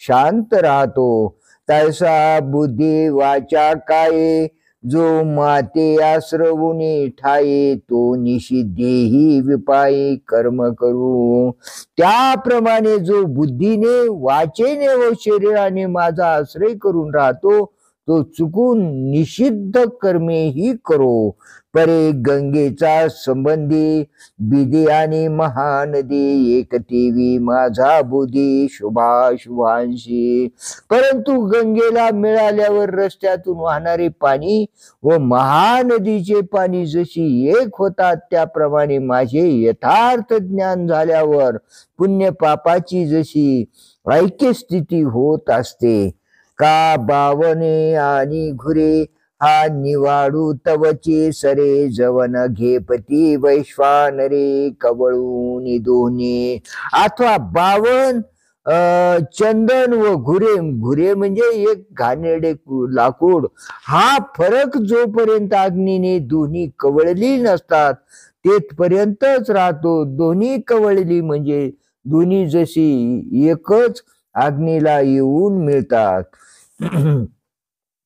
शांत राहतो तैसा बुद्धी वाचा काये जो माते आश्रवुनी ठाये तो निषिद्धेही विपायी कर्म करू। त्याप्रमाणे जो बुद्धीने वाचेने व शरीराने माझा आश्रय करून राहतो तो चुकून निषिद्ध कर्मेही करो। परे गंगेचा संबंधी बिदी आणि महानदी एक तेवी माझा बुद्धी शुभाशुभांशी। परंतु गंगेला मिळाल्यावर रस्त्यातून वाहणारे पाणी व महानदीचे पाणी जशी एक होतात त्याप्रमाणे माझे यथार्थ ज्ञान झाल्यावर पुण्य पापाची जशी ऐक्य स्थिती होत असते। का बावने आणि घुरे हा निवाडू तवचे सरे जवन घेपती वैश्वानरे कवळून दोन्ही। अथवा बावन चंदन व घुरे, घुरे म्हणजे एक घाणेरडे लाकूड, हा फरक जोपर्यंत अग्नीने दोन्ही कवळली नसतात तेथपर्यंतच राहतो। दोन्ही कवळली म्हणजे दोन्ही जशी एकच अग्नीला येऊन मिळतात।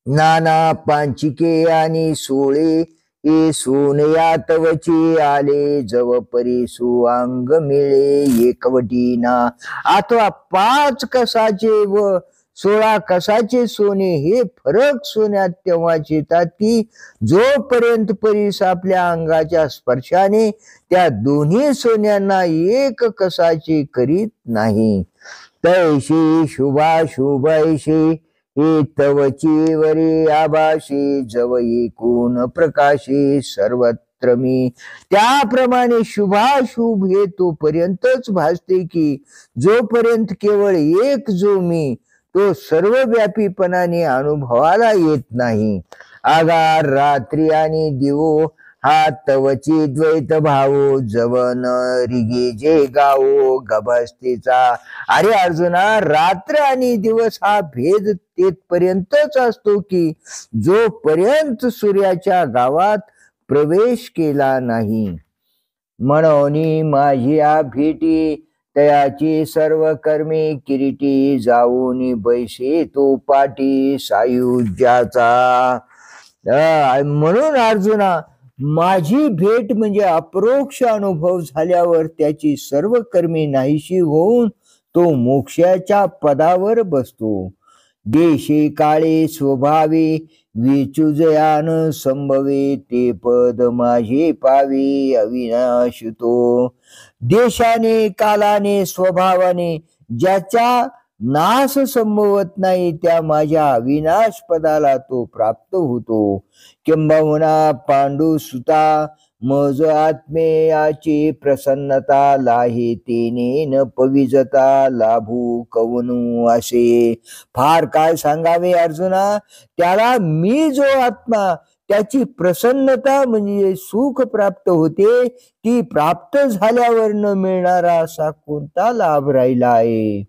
नाना पांचिके आणि सोळे ए सोनया तवचे आले जव परिसु अंग मिळे एकवटीना। अथवा 5 कसाचे व 16 कसाचे सोने हे फरक सोन्यात तेव्हाच येतात की जोपर्यंत परीस आपल्या अंगाच्या स्पर्शाने त्या दोन्ही सोन्यांना एक कसाचे करीत नाही। तैशी शुभाशुभैशी हे तवची वरी आभाशी जव एकूण प्रकाशी सर्वत्र मी। त्याप्रमाणे शुभाशुभ हे तोपर्यंतच भासते की जोपर्यंत केवळ एक जो मी तो सर्वव्यापीपणाने अनुभवाला येत नाही। आगार रात्री आणि दिवो हा तवची द्वैत भावो जवन रिगे जे गावो गभस्तीचा। अरे अर्जुना, रात्र आणि दिवस हा भेद तेथपर्यंतच असतो की जोपर्यंत सूर्याच्या गावात प्रवेश केला नाही। म्हणून माझी भेटी तयाची सर्व कर्मे किरीटी जाऊन बैसे तो पाठी सायुज्याचा। म्हणून अर्जुना, माझी भेट म्हणजे अपरोक्ष अनुभव झाल्यावर त्याची सर्व कर्मे नाहीशी होऊन तो मोक्षाच्या पदावर बसतो। देशे काळे स्वभावे विचुजयान संभवे ते पद माझे पावे अविनाशितो। देशाने कालाने स्वभावाने ज्याच्या नाश संभवत नाही त्या माझ्या अविनाश पदाला तो प्राप्त होतो। किंबहुना पांडू सुता मज आत्मेयाची प्रसन्नता लाहे तेने न पविजता लाभू कवनु असे। फार काय सांगावे अर्जुना, त्याला मी जो आत्मा त्याची प्रसन्नता म्हणजे सुख प्राप्त होते ती प्राप्त झाल्यावर न मिळणारा असा कोणता लाभ राहिला आहे।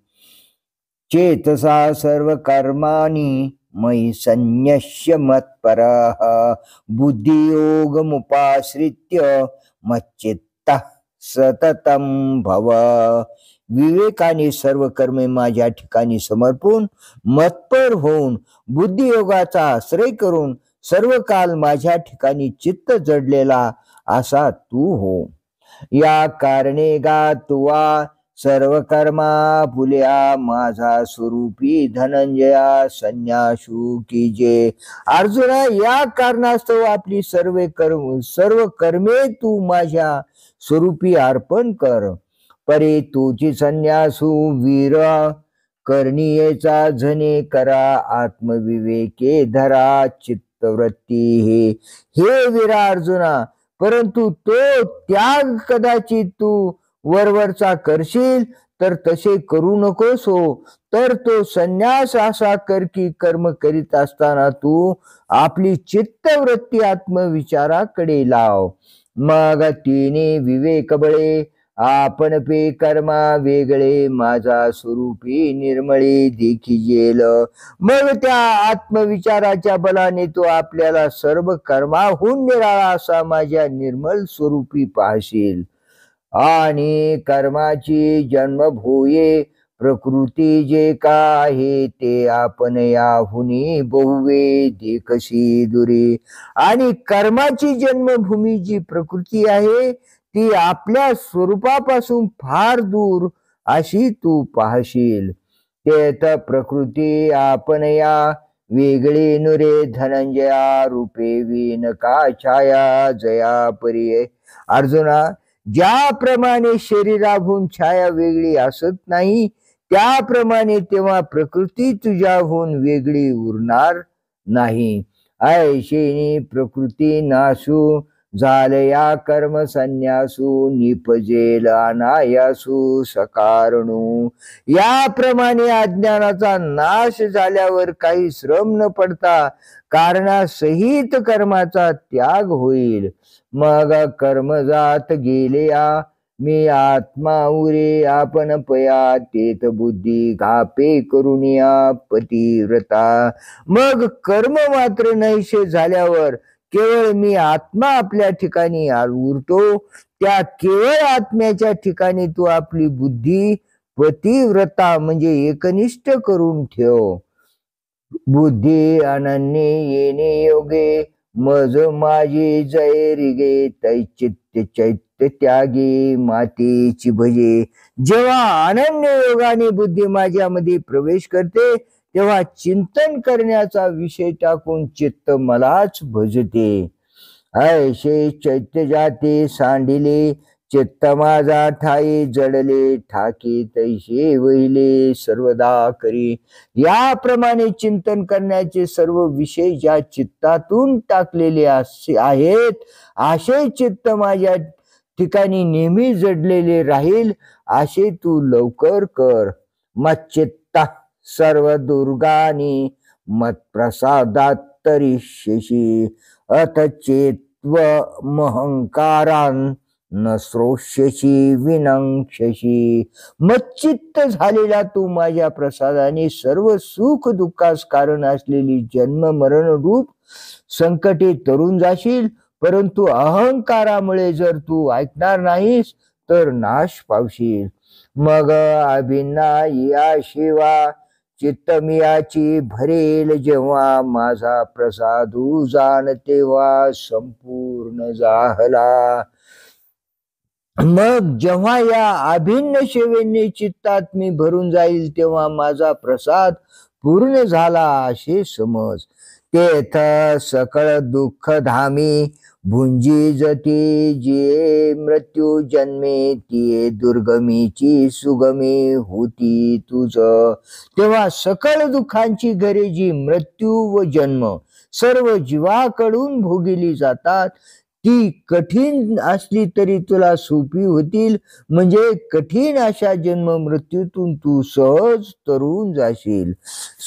चेतसा सर्व कर्माणी मयि संन्यस्य मत्परः बुद्धियोगमुपाश्रित्य मच्चित्तः सततम भव. विवेकाने सर्व कर्मे माझ्या ठिकाणी समर्पून मतपर होऊन बुद्धियोगाचा आश्रय करून सर्व काल माझ्या ठिकाणी चित्त जडलेला असा तू हो. या कारणे गा तुवा सर्व कर्मा फुल्या माझा स्वरूपी धनंजया संन्यासू की जे. अर्जुना, या कारणास्तव आपली सर्व कर्मे तू माझ्या स्वरूपी अर्पण कर. परे तुझी संन्यासू वीर करणीयेचा झने करा आत्मविवेके धरा चित्तवृत्ती हे वीरा अर्जुना. परंतु तो त्याग कदाचित तू वरवरचा करशील तर तसे करू नकोस हो. तर तो संन्यास असा कर की कर्म करीत असताना तू आपली चित्तवृत्ती आत्मविचाराकडे लाव. मग तिने विवेक बळे आपण पे कर्मा वेगळे माझा स्वरूपी निर्मळे देखील. मग त्या आत्मविचाराच्या बलाने तो आपल्याला सर्व कर्माहून निराळा असा माझ्या निर्मल स्वरूपी पाहशील. आणि कर्माची जन्मभूये प्रकृती जे का आहे ते आपण याहुनी बहुवे देखशी दुरी. आणि कर्माची जन्मभूमी जी प्रकृती आहे ती आपल्या स्वरूपापासून फार दूर अशी तू पाहशील. तेत प्रकृती आपण या वेगळी नुरे धनंजया रूपे विन का छाया जया परी. अर्जुना, ज्याप्रमाणे शरीराहून छाया वेगळी असत नाही त्याप्रमाणे तेव्हा प्रकृती तुझ्याहून वेगळी उरणार नाही. ऐशेनी प्रकृती नासू झालया कर्म संन्यासू निपजेल अनायासू सकारणू. याप्रमाणे अज्ञानाचा नाश झाल्यावर काही श्रम न पडता कारणासहित कर्माचा त्याग होईल. मग कर्म जात गेलेया मी आत्मा उरे आपण पया तेत बुद्धी घापे करुनिया पतिव्रता. मग कर्म मात्र नैशे झाल्यावर केवळ मी आत्मा आपल्या ठिकाणी उरतो. त्या केवळ आत्म्याच्या ठिकाणी तू आपली बुद्धी पतिव्रता म्हणजे एकनिष्ठ करून ठेव. बुद्धी अनन्य येणे योगे मज माझी जय रिगे तैचित्य चैत्य त्यागी मातेची भजे. जेव्हा अनन्य योगाने बुद्धी माझ्यामध्ये प्रवेश करते तेव्हा चिंतन करण्याचा विषय टाकून चित्त मलाच भजते. ऐशे चैत्य जाते सांडिले चित्त माझा ठाई जडले ठाकी तैसे वहिले सर्वदा करी. याप्रमाणे चिंतन करण्याचे सर्व विषय ज्या चित्तातून टाकलेले आहेत असे चित्त माझ्या ठिकाणी नेहमी जडलेले राहील असे तू लवकर कर. मच्चित्ता सर्व दुर्गानी मत प्रसादात तरिष्यशी अथ चेत्व महंकारान न श्रोष्यशी विनंक्षशी. मच्चित्त झालेला तू माझ्या प्रसादाने सर्व सुख दुःखास कारण असलेली जन्म मरण रूप संकटे तरून जाशील. परंतु अहंकारामुळे जर तू ऐकणार नाहीस तर नाश पावशील. मग अभिन्ना या शिवा चित्त मियाची भरेल जेव्हा माझा प्रसादू जाण तेव्हा संपूर्ण जाहला. मग जेव्हा या अभिन्न सेवेने चित्तात मी भरून जाईल तेव्हा माझा प्रसाद पूर्ण झाला असे समज. तेथ सकळ दुःख धामी भुंजी जती जे मृत्यू जन्मे ती दुर्गमीची सुगमी होती तुझ. तेव्हा सकळ दुःखांची घरे जी मृत्यू व जन्म सर्व जीवाकडून भोगिली जातात ती कठीण असली तरी तुला सोपी होतील. म्हणजे कठीण अशा जन्म मृत्यूतून तू सहज तरून जाशील.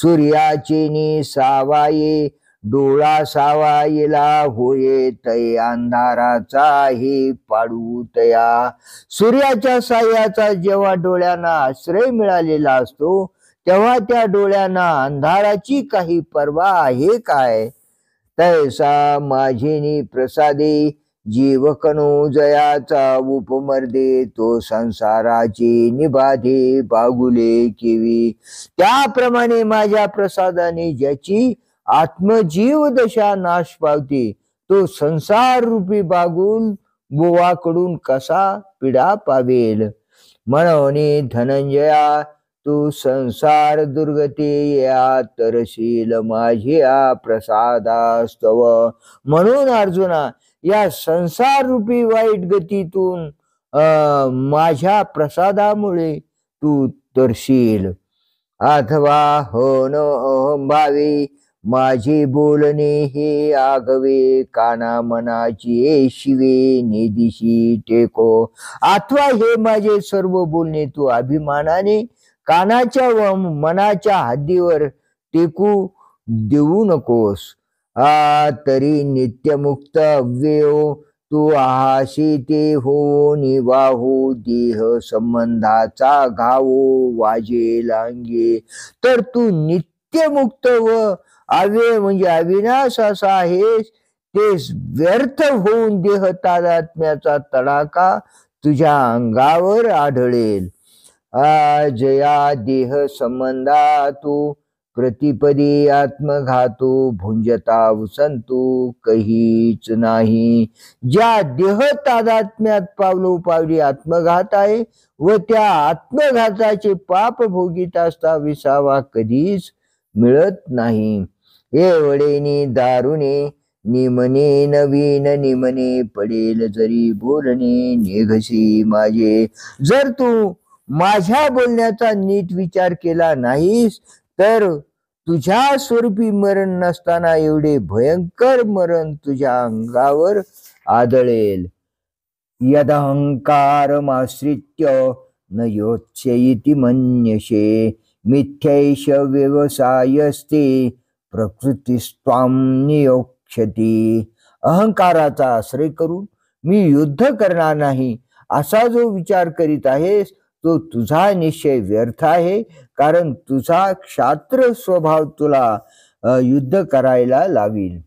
सूर्याचे नि सावाये डोळा सावायला होये तय अंधाराचा हे पाडू तया. सूर्याच्या साह्याचा जेव्हा डोळ्यांना आश्रय मिळालेला असतो तेव्हा त्या डोळ्यांना अंधाराची काही पर्वा आहे काय. तैसा माझेनी प्रसादे जीव कणू जयाचा उपमर्दे, तो संसाराची निबाधे बागुले केवी. त्याप्रमाणे माझ्या प्रसादाने ज्याची आत्मजीव दशा नाश पावते, तो संसार रूपी बागुल बुवाकडून कसा पिडा पावेल. म्हणून धनंजया, तू संसार दुर्गती या तरशील माझ्या प्रसादास्तव. म्हणून अर्जुना, या संसार रूपी वाईट गतीतून माझ्या प्रसादामुळे तू तरशील. अथवा हो न अहंभावी, माझे बोलणे हे आगवे, काना मनाची शिवे निदिशी टेको. अथवा हे माझे सर्व बोलणे तू अभिमानाने कानाच्या व मनाच्या हद्दीवर टेकू देऊ नकोस. तरी नित्यमुक्त अव्ययो तू आहाशी, ते हो निवाहू देह संबंधाचा घावो वाजे लांगे. तर तू नित्यमुक्त व अव्यय म्हणजे अविनाश असा आहेस, तेच व्यर्थ होऊन देह तादात्म्याचा तडाखा तुझ्या अंगावर आढळेल. जया देह संबंधा तू प्रतिपदी आत्मघातू, भुंजता संतू कहीच नाही. ज्या देह तादात्म्यात पावलोपावली आत्मघात आहे व त्या आत्मघाताचे पाप भोगीत असता विसावा कधीच मिळत नाही. एवढेनी दारुणे निमने नवीन निमने पडेल, जरी बोलणे निघसी माझे. जर तू माझ्या बोलण्याचा नीट विचार केला नाहीस, तर तुझ्या स्वरूपी मरण नसताना एवढे भयंकर मरण तुझ्या अंगावर आदळेल. यदहंकारमाश्रित्य न योत्स्येति मन्यसे, मिथ्यैष व्यवसायस्ते प्रकृतीस्त्वां नियोक्ष्यति. अहंकाराचा आश्रय करून मी युद्ध करणार नाही असा जो विचार करीत आहेस, तो तुझा निश्चय व्यर्थ आहे. कारण तुझा क्षात्र स्वभाव तुला युद्ध करायला लावील.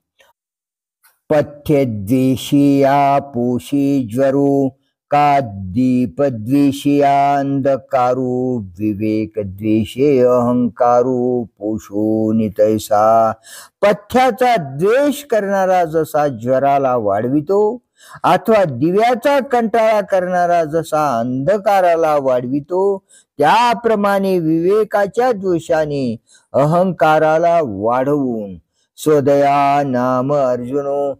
पथ्यद्वेषिया पोषी ज्वरो, का दीपद्वेषिया अंधकारो, विवेकद्वेषे अहंकारो पोषो नितैसा. पथ्याचा द्वेष करणारा जसा ज्वराला वाढवितो, अथवा दिव्याचा कंटाळा करणारा जसा अंधकाराला वाढवितो, त्याप्रमाणे विवेकाच्या द्वेषाने अहंकाराला वाढवून स्वदया नाम अर्जुनो,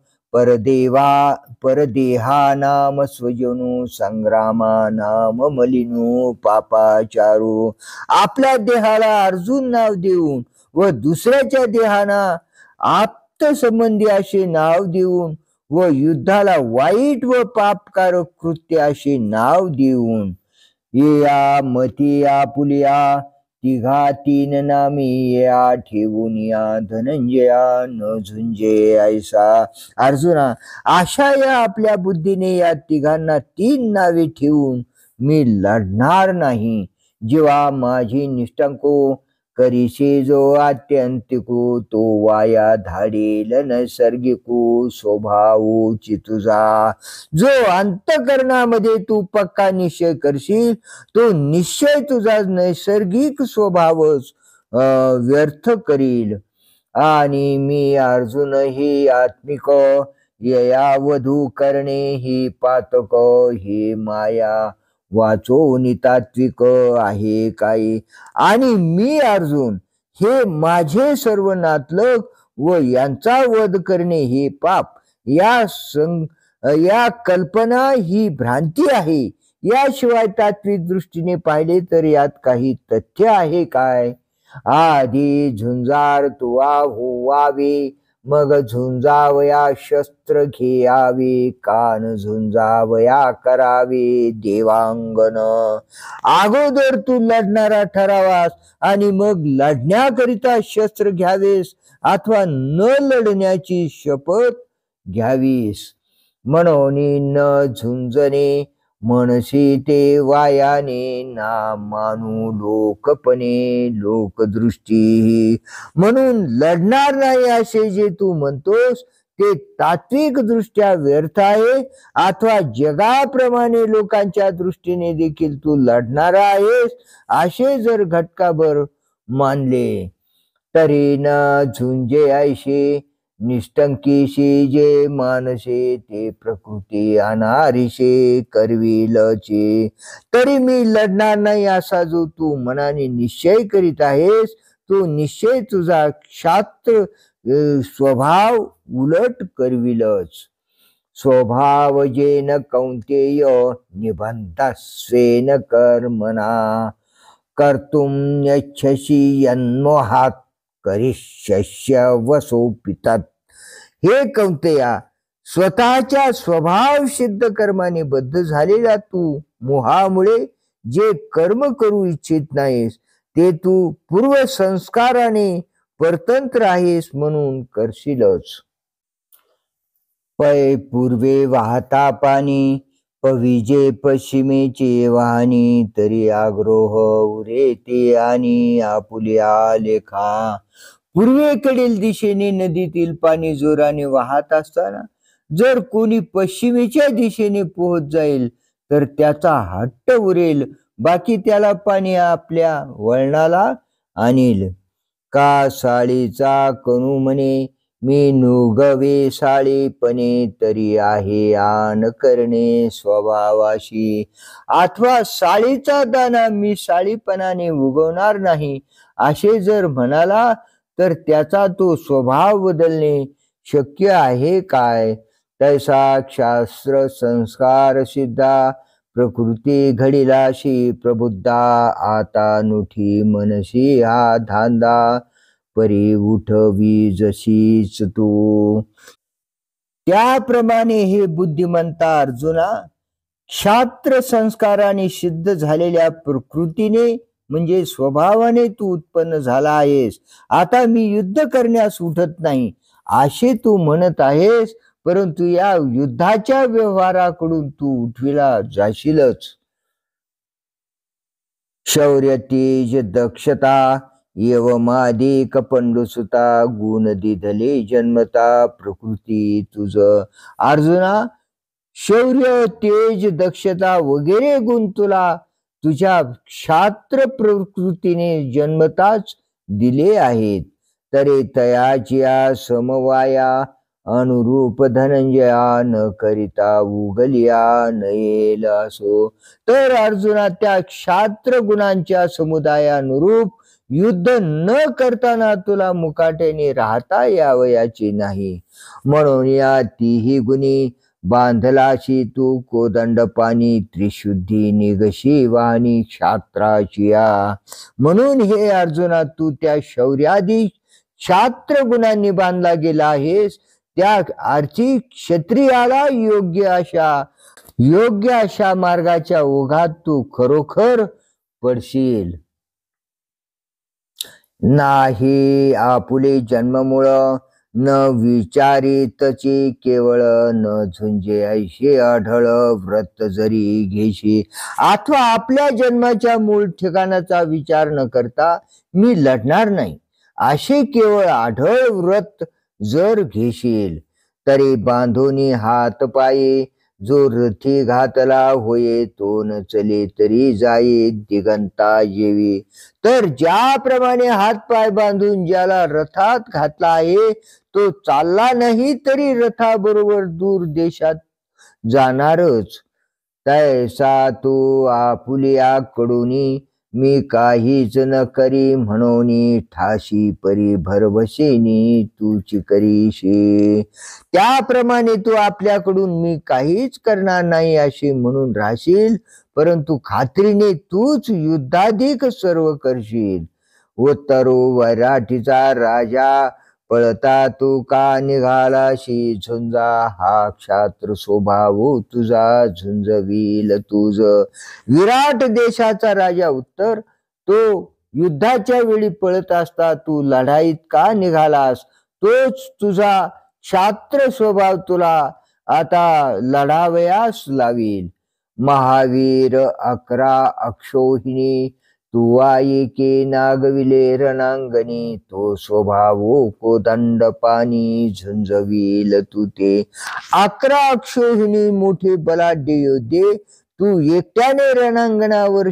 परदेहा नाम स्वजनो, संग्रामा नाम मलिनो पापाचारो. आपल्या देहाला अर्जुन नाव देऊन व दुसऱ्याच्या देहाना आप्तसंबंधी असे नाव देऊन व युद्धाला वाईट व पापकारक कृत्य असे नाव देऊन, या मती आपुलिया तिघा तीन नामी या ठेवून या धनंजया न झुंजे ऐसा. अर्जुना, अशा या आपल्या बुद्धीने या तिघांना तीन नावे ठेवून मी लढणार नाही. जेव्हा माझी निष्ठांको करीशे जो आत्यंतिको, तो वाया धाडेल नैसर्गिको स्वभावची तुझा. जो अंतकरणामध्ये तू पक्का निश्चय करशील, तो निश्चय तुझा नैसर्गिक स्वभावच व्यर्थ करील. आणि मी अर्जुन ही आत्मिक, यया वधू करणे ही पातक, हे माया वाचो नितात्विक आहे काही. आणि मी अर्जुन हे माझे सर्व नातलग व यांचा वध करणे हे पाप. या कल्पना ही भ्रांती आहे. याशिवाय तात्विक दृष्टीने पाहिले तर यात काही तथ्य आहे काय. आधी झुंजार तुवा होवावे, मग झुंजावया शस्त्र घ्यावे, कान झुंजावया करावे देवांगन. अगोदर तू लढणारा ठरावास आणि मग लढण्याकरिता शस्त्र घ्यावेस अथवा न लढण्याची शपथ घ्यावीस. म्हणून न झुंजणे म्हणशी ते वायाने, ना मानू लोकपणे लोकदृष्टी. म्हणून लढणार नाही असे जे तू म्हणतोस ते तात्विक दृष्ट्या व्यर्थ आहे अथवा जगाप्रमाणे लोकांच्या दृष्टीने देखील तू लढणारा आहेस असे जर घटकाभर मानले तरी न झुंजे ऐशी निष्ठंकीशी जे मानसे ते प्रकृती अनारिशे करविलचे. तरी मी लढणार नाही असा जो तू मनाने निश्चय करीत आहेस तो निश्चय तुझा क्षात्र स्वभाव उलट करविलच. स्वभाव जेन कौंतेय निबंधस्वेन कर्मणा कर्तुम यच्छसी यन्मोहात करिष्यस्य वसोपितात. हे कौंतेया, स्वतःच्या स्वभाव सिद्ध कर्माने बद्ध झालेला तू मोहामुळे जे कर्म करू इच्छित नाहीस ते तू पूर्व संस्काराने परतंत्र आहेस म्हणून करशीलच. पै पूर्वे वाहता पाणी पविजे पश्चिमेचे वाहनी तरी आग्रोह उरे ते आणि आपुल्या लेखा. पूर्वेकडील दिशेने नदीतील पाणी जोराने वाहत असताना जर कोणी पश्चिमेच्या दिशेने पोहत जाईल तर त्याचा हट्ट उरेल, बाकी त्याला पाणी आपल्या वळणाला आणील. का साळीचा कणू म्हणे मी नुगवे साळीपणे तरी आहे आन करणे स्वभावाशी. अथवा साळीचा दाना मी साळीपणाने उगवणार नाही असे जर म्हणाला तर त्याचा तो स्वभाव बदलणे शक्य आहे काय. तैसा शास्त्र संस्कार सिद्धा प्रकृती घडिलाशी प्रबुद्धा आता नुठी मनसी हा धांदा परी उठवी जशीच तू. त्याप्रमाणे हे बुद्धिमंता अर्जुना, क्षात्र संस्काराने सिद्ध झालेल्या प्रकृतीने म्हणजे स्वभावाने तू उत्पन्न झाला आहेस. आता मी युद्ध करण्यास उठत नाही असे तू म्हणत आहेस, परंतु या युद्धाच्या व्यवहाराकडून तू उठविला जाशीलच. शौर्य तेज दक्षता यवमादिक पंडुसुता गुण दिधले जन्मता प्रकृती तुझ. अर्जुना, शौर्य तेज दक्षता वगैरे गुण तुला तुझ्या क्षात्र प्रकृतीने जन्मताच दिले आहेत. तरी तयाच्या समवाया अनुरूप धनंजया न करिता उगलिया नयेल असो. तर अर्जुना, त्या क्षात्र गुणांच्या समुदायानुरूप युद्ध न करताना तुला मुकाट्याने राहता यावयाचे नाही. म्हणून या तिही गुणी बांधलाशी तू कोदंड पाणी त्रिशुद्धी निगशी वाणी क्षात्राची. म्हणून हे अर्जुना, तू त्या शौर्यादी क्षात्र गुणांनी बांधला गेला आहेस. त्या अर्थी क्षत्रियाला योग्य अशा मार्गाच्या ओघात तू खरोखर पडशील. नाही आपुले जन्ममूळ न विचारितची केवळ न झुंजे ऐशे आढळ व्रत जरी घेशी. अथवा आपल्या जन्माच्या मूळ ठिकाणाचा विचार न करता मी लढणार नाही असे केवळ आढळ व्रत जर घेशील तरी बांधोनी हात पाये जो रथी घातला होये तो न चले तरी जाई दिगंता जेवी. तर ज्याप्रमाणे हात पाय बांधून ज्याला रथात घातला आहे तो चालला नाही तरी रथाबरोबर दूर देशात जाणारच. तैसा तो आपुलिया कडूनी मी काहीच न करी म्हणून ठाशी परी भरवशेनी तूच करीशी. त्याप्रमाणे तू आपल्याकडून मी काहीच करणार नाही असे म्हणून राहशील, परंतु खात्रीने तूच युद्धाधिक सर्व करशील. उत्तरो वैराठीचा राजा पळता तू का निघालाशी झुंजा हा क्षात्र स्वभाव तुझा झुंजवील तुझ. विराट देशाचा राजा उत्तर, तो युद्धाच्या वेळी पळत असता तू लढाईत का निघालास तोच तुझा क्षात्र स्वभाव तुला आता लढावयास लावील. महावीर 11 अक्षोहिणी तू आयेके नागविले रणांगणी, तो स्वभावो कोदंड पाणी झंझवील तू ते. 11 अक्षोहिणी मोठे बलाढ्य योद्धे तू एकट्याने रणांगणावर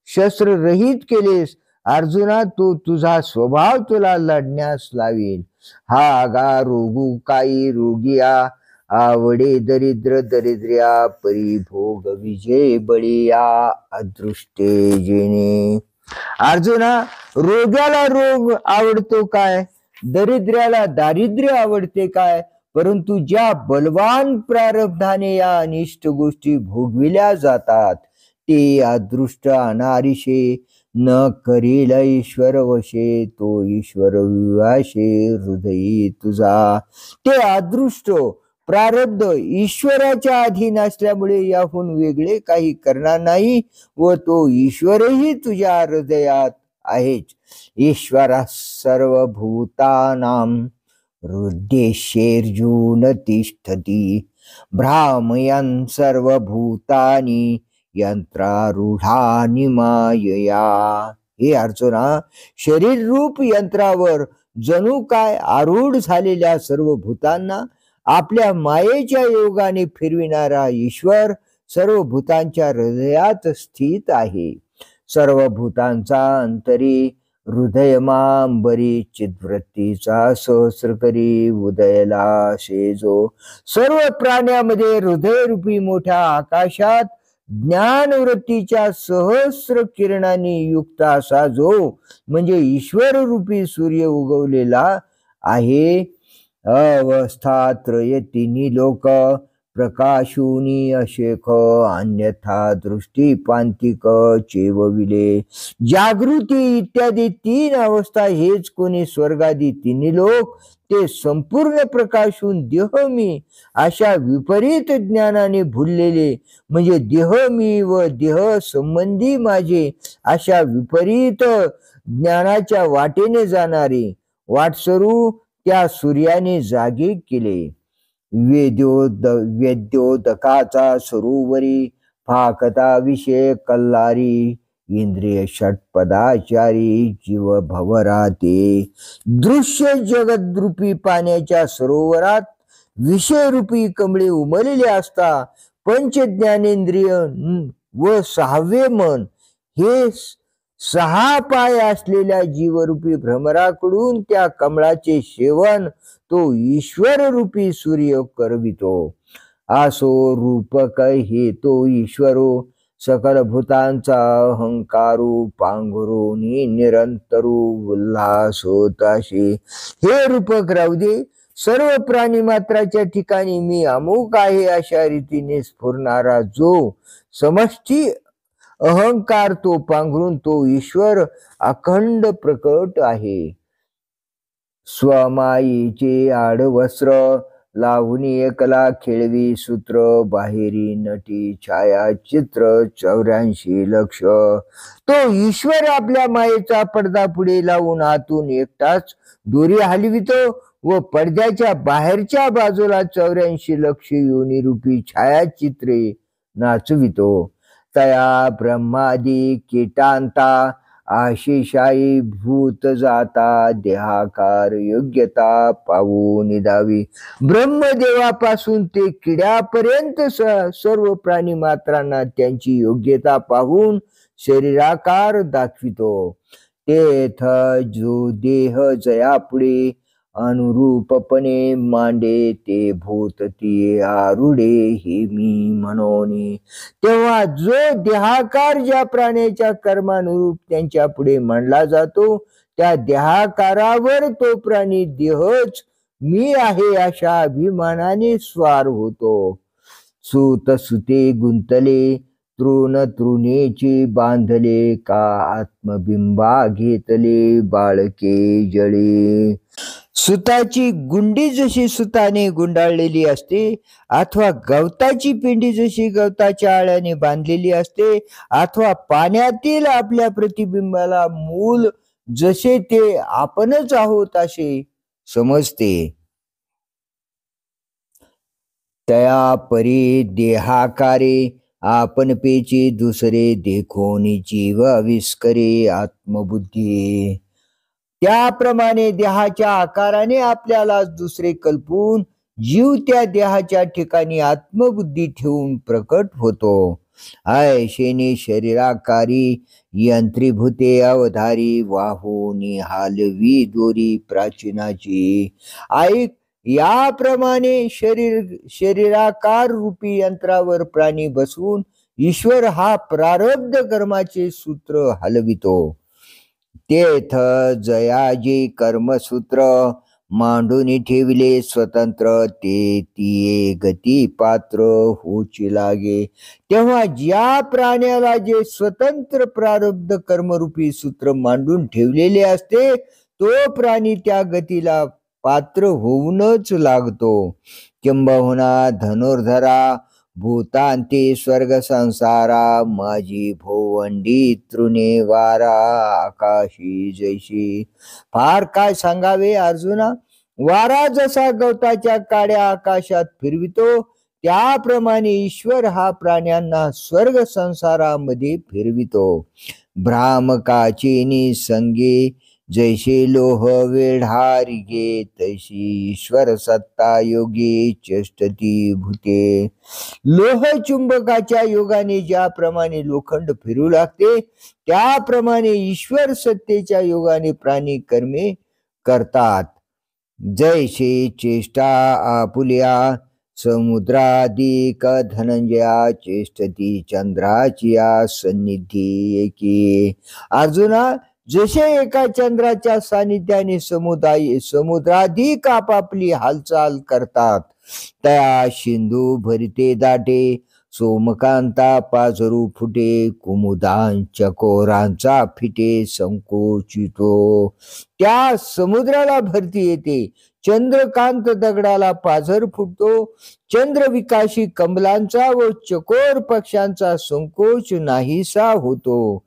शस्त्ररहित केलेस. अर्जुना, तू तुझा स्वभाव तुला लढण्यास लावेल. हा आगा रोगू काही रोगिया, आवडे दरिद्र दरिद्र्या, परिभोग विजय बळिया, अदृष्टे जेणे. अर्जुना, रोग्याला रोग आवडतो काय, दरिद्र्याला दारिद्र्य आवडते काय, परंतु ज्या बलवान प्रारब्धाने या अनिष्ट गोष्टी भोगविल्या जातात ते अदृष्ट अनारिशे. न करील ईश्वर वशे, तो ईश्वर विवाशे हृदयी तुझा. ते अदृष्ट प्रारब्ध ईश्वराच्या अधीन असल्यामुळे याहून वेगळे काही करणार नाही व तो ईश्वरही तुझ्या हृदयात आहेच. ईश्वरा सर्वभूतानां हृदयेर्जुन तिष्ठति, भ्रामयन् सर्वभूतानि यंत्रारूढानि मायया. हे अर्जुना, शरीर रूप यंत्रावर जणू काय आरूढ झालेल्या सर्व भूतांना आपल्या मायेच्या योगाने फिरविणारा ईश्वर सर्व भूतांच्या हृदयात स्थित आहे. सर्व भूतांचा अंतरी हृदयमांबरी, चिद्वृत्तीचा सहस्रकरी उदयला शेजो. सर्व प्राण्यामध्ये हृदयरूपी मोठ्या आकाशात ज्ञानवृत्तीच्या सहस्र किरणांनी युक्त असा जो म्हणजे ईश्वर रूपी सूर्य उगवलेला आहे. अवस्थात्रय तिन्ही लोक प्रकाशुनी अशेख, अन्यथा दृष्टी पांतिक चेवविले. जागृती इत्यादी 3 अवस्था हेच कोणी स्वर्गादी तिन्ही लोक ते संपूर्ण प्रकाशून देह मी अशा विपरीत ज्ञानाने भुललेले, म्हणजे देह मी व देह संबंधी माझे अशा विपरीत ज्ञानाच्या वाटेने जाणारे वाटसरू त्या सूर्याने जागे केले. वेद्योदकाचा सरोवरी, फाकता विषय कल्लारी, इंद्रिय षटपदाचारी जीव भवराते. दृश्य जगद्रूपी पाण्याच्या सरोवरात विषयरूपी कमळे उमललेले असता पंच ज्ञानेंद्रिय व 6वे मन हे 6 पाय असलेल्या जीवरूपी भ्रमराकडून त्या कमळाचे सेवन तो ईश्वर रूपी सूर्य करवितो. आसो रूपक हे तो ईश्वरो, सकल भूतांचा अहंकारू, पांघरुनी निरंतरू उल्हास होताशे. हे रूपक राहू दे, सर्व प्राणी मात्राच्या ठिकाणी मी अमुक आहे अशा रीतीने स्फुरणारा जो समष्टी अहंकार तो पांघरून तो ईश्वर अखंड प्रकट आहे. स्वमायेचे आडवस्त्र लावून एकला खेळवी सूत्र, बाहेरी नटी छायाचित्र 84 लक्ष. तो ईश्वर आपल्या मायेचा पडदा पुढे लावून आतून एकटाच दोरी हलवितो व पडद्याच्या बाहेरच्या बाजूला 84 लक्ष योनिरूपी छायाचित्रे नाचवितो. तया ब्रह्मादी कीटांता आशिषाई भूत जाता, देहाकार योग्यता पावून दावी. ब्रह्मदेवापासून ते किड्यापर्यंत सर्व प्राणी मात्रांना त्यांची योग्यता पाहून शरीराकार दाखवितो. तेथ जो देह जयापुढे अनुरूपपणे मांडे, ते भूत ती आरुडे हे मी म्हणोनी. तेव्हा जो देहाकार ज्या प्राण्याच्या कर्मानुरूप त्यांच्या पुढे मांडला जातो त्या देहाकारावर तो प्राणी देहच मी आहे अशा अभिमानाने स्वार होतो. सूत सुते गुंतले, तृण तृणेची बांधले, का आत्मबिंबा घेतले बाळके जळे. सुताची गुंडी जशी सुताने गुंडाळलेली असते, अथवा गवताची पिंडी जशी गवताच्या आळ्याने बांधलेली असते, अथवा पाण्यातील आपल्या प्रतिबिंबाला मूल जसे ते आपणच आहोत असे समजते, तया परी देहाकारे आपण पेची दुसरे देखोन जीव आविष्करे आत्मबुद्धी. त्याप्रमाणे देहाच्या आकाराने आपल्याला दुसरे कल्पून जीव त्या देहाच्या ठिकाणी आत्मबुद्धी ठेवून प्रकट होतो. ऐशेने शरीराकारी यंत्रीभूते अवधारी वाहूनी हालवी दोरी प्राचीनाची. ऐक, याप्रमाणे शरीराकार रूपी यंत्रावर प्राणी बसवून ईश्वर हा प्रारब्ध कर्माचे सूत्र हलवितो. तेथ जयाजी कर्मसूत्र मांडून ठेवले स्वतंत्र, ते ती गती पात्र होची लागे. तेव्हा ज्या प्राण्याला जे स्वतंत्र प्रारब्ध कर्मरूपी सूत्र मांडून ठेवलेले असते, तो प्राणी त्या गतीला पात्र होऊनच लागतो. किंबहुना धनुर्धरा भूतांती स्वर्ग संसारा, माझी भोवंडी तृणे वारा आकाशी जैशी. फार काय सांगावे अर्जुना. वारा जसा गवताच्या काड्या आकाशात फिरवितो, त्याप्रमाणे ईश्वर हा प्राण्यांना स्वर्ग संसारामध्ये फिरवितो. भ्रामकाची संगे जैसे लोह वेढारिगे, तैशी ईश्वर सत्ता योगी चेष्टती भूते. लोह चुंबकाच्या योगाने ज्याप्रमाणे लोखंड फिरू लागते, त्याप्रमाणे ईश्वर सत्तेच्या योगाने प्राणी कर्मे करतात. जैसे चेष्टा आपुल्या समुद्राधिक धनंजया, चेष्टती चंद्राचिया सन्निधी एकी. अर्जुना, जसे एका चंद्राच्या सानिध्याने समुद्राधिक आपापली हालचाल करतात, त्या सिंधू भरिते दाटे सोमकांता पाझरू फुटे, कुमुदांच्या कोरांचा फिटे संकोचितो. त्या समुद्राला भरती येते, चंद्रकांत दगडाला पाझर फुटतो, चंद्रविकाशी कमलांचा व चकोर पक्ष्यांचा संकोच नाहीसा होतो.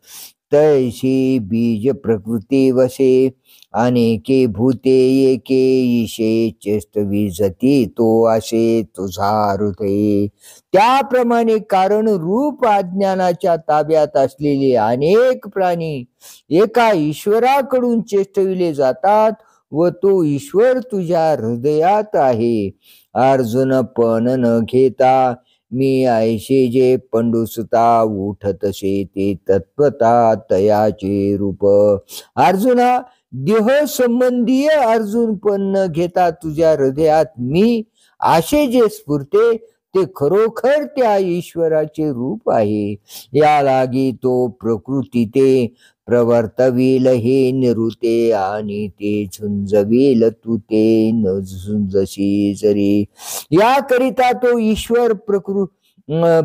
तैशी बीज प्रकृती वसे अनेके भूते एके, ईशे चेष्टवी जती तो असे तुझा हृदय. त्याप्रमाणे कारण रूप अज्ञानाच्या ताब्यात असलेले अनेक प्राणी एका ईश्वराकडून चेष्टविले जातात व तो ईश्वर तुझ्या हृदयात आहे. अर्जुन पण न घेता मी ऐशे जे पंडुसुता, उठतसे ते तत्वता तयाचे रूप. अर्जुना, देह संबंधीय अर्जुन पण न घेता तुझ्या हृदयात मी असे जे स्फुरते, ते खरोखर त्या ईश्वराचे रूप आहे. या लागी तो प्रकृती ते प्रवर्तविल हे निरुते, आणि ते झुंजविल तू ते न झुंजशी जरी. याकरिता तो ईश्वर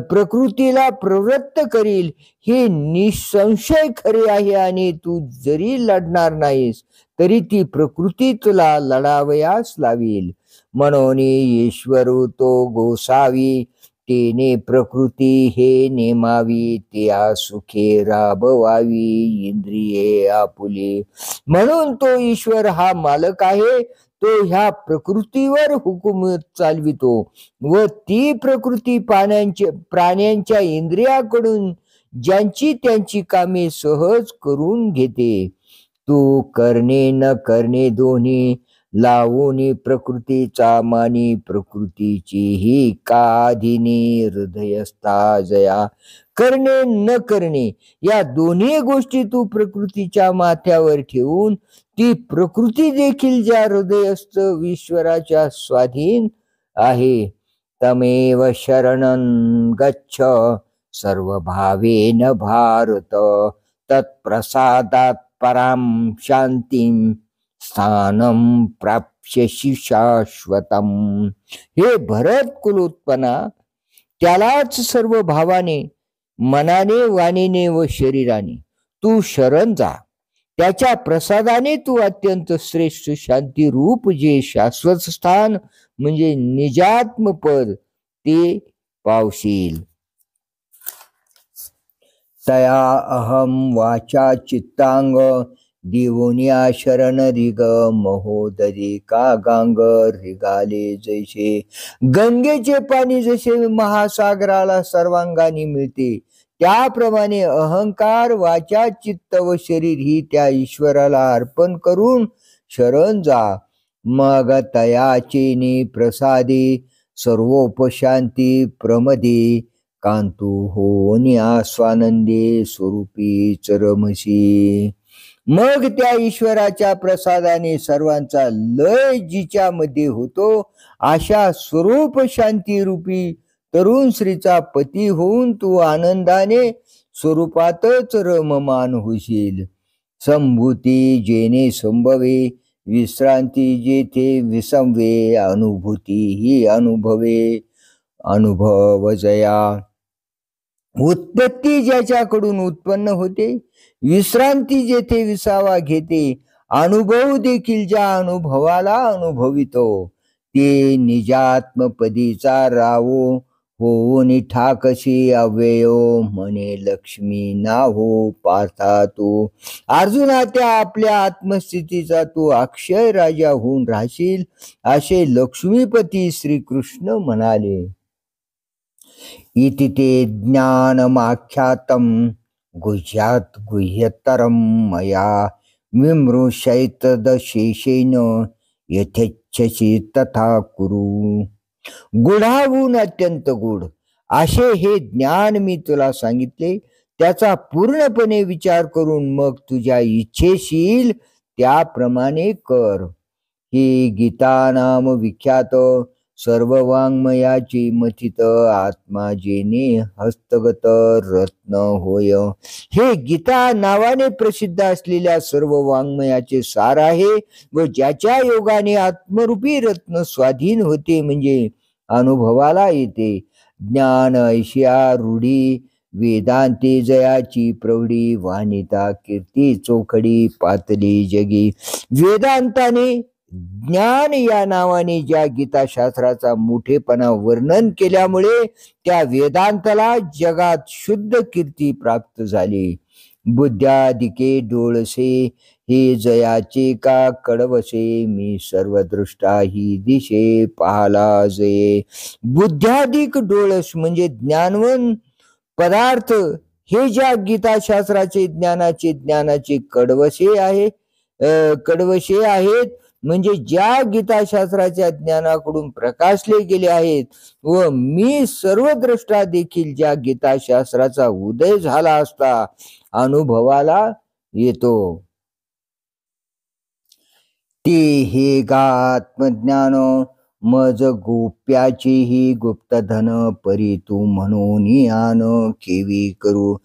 प्रकृतीला प्रवृत्त करील हे निसंशय खरे आहे, आणि तू जरी लढणार नाहीस तरी ती प्रकृती तुला लढावयास लावील. म्हणून ईश्वरू तो गोसावी, तेने प्रकृती हे नेमावी, त्या सुखे राबवावी इंद्रिये आपुले. म्हणून तो ईश्वर हा मालक आहे. तो ह्या प्रकृतीवर हुकूम चालवितो व ती प्रकृती प्राण्यांच्या इंद्रियाकडून ज्यांची त्यांची कामे सहज करून घेते. तू करणे न करणे दोन्ही लावून प्रकृतीचा मानी, प्रकृतीची ही काधिनी हृदयस्था जया. करणे न करणे या दोन्ही गोष्टी तू प्रकृतीच्या माथ्यावर ठेवून ती प्रकृती देखील ज्या हृदयस्थ ईश्वराच्या स्वाधीन आहे. तमेव शरणं गच्छ सर्वभावेन भारत, तत्प्रसादात पराम शांतीं स्थानं प्राप्स्यसि शाश्वतम. हे भरत कुलोत्पन्ना, त्यालाच सर्व भावाने, मनाने, वाणीने व शरीराने तू शरण जा. त्याच्या प्रसादाने तू अत्यंत श्रेष्ठ शांती रूप जे शाश्वत स्थान म्हणजे निजात्म पद ते पावशील. तया अहम वाचा चित्तांग दिवोनिया शरण रिग महोदरी का गांग रिगाले जैसे. गंगेचे पाणी जसे महासागराला सर्वांगाने मिळते, त्याप्रमाणे अहंकार, वाचा, चित्त व शरीर ही त्या ईश्वराला अर्पण करून शरण जा. मग तयाचेनी प्रसादी सर्वोपशांती प्रमदी कांतू होनी स्वानंदी स्वरूपी चरमशी. मग त्या ईश्वराच्या प्रसादाने सर्वांचा लय जिच्या मध्ये होतो, अशा स्वरूप शांती रूपी तरुण श्रीचा पती होऊन तू आनंदाने स्वरूपातच रममान होशील. संभूती जेने संभवे, विश्रांती जेथे विसंवे, अनुभूती ही अनुभवे अनुभव जया. उत्पत्ती ज्याच्याकडून उत्पन्न होते, विश्रांती जेथे विसावा घेते, अनुभव देखील ज्या अनुभवाला अनुभवितो, ते निजात्मपदीचा रावो होऊन ठाकशी अव्ययो म्हणे लक्ष्मी नाहो पार्था तू. अर्जुना, त्या आपल्या आत्मस्थितीचा तू अक्षय राजा होऊन राहशील, असे लक्ष्मीपती श्रीकृष्ण म्हणाले. इति ते ज्ञानमाख्यातं गुह्यात गुह्यतरं मया विमृशैतदशेषेण यथेच्छसि तथा कुरु. गुढाहून अत्यंत गुढ असे हे ज्ञान मी तुला सांगितले, त्याचा पूर्णपणे विचार करून मग तुझ्या इच्छेशील त्याप्रमाणे कर. ही गीता नाम विख्यात सर्व वाङ्मयाची मथित आत्मा जेने हस्तगत रत्न होय. हे गीता नावाने प्रसिद्ध असलेल्या सर्व वाङ्मयाचे सार आहे व ज्याच्या योगाने आत्मरूपी रत्न स्वाधीन होते, म्हणजे अनुभवाला येते. ज्ञान ऐशिया रूढी वेदांते जयाची प्रौढी, वानिता कीर्ती चोखडी पातली जगी. वेदांताने ज्ञान या नावाने ज्या गीताशास्त्राचा मोठेपणा वर्णन केल्यामुळे त्या वेदांताला जगात शुद्ध कीर्ती प्राप्त झाली. बुद्ध्यादिके डोळसे हे जयाचे का कडवसे, मी सर्वदृष्टा ही दिशे पाहला जये. बुद्ध्यादिक डोळस म्हणजे ज्ञानवन पदार्थ हे ज्या गीताशास्त्राचे ज्ञानाचे कडवसे आहेत, म्हणजे ज्या गीताशास्त्राच्या ज्ञानाकडून प्रकाशले गेले आहेत, व मी सर्वद्रष्टा देखील ज्या गीताशास्त्राचा उदय झाला असता अनुभवाला येतो. ते हे गात्मज्ञान मज गोप्याची ही गुप्तधन परी तू म्हणून आन केवी करू.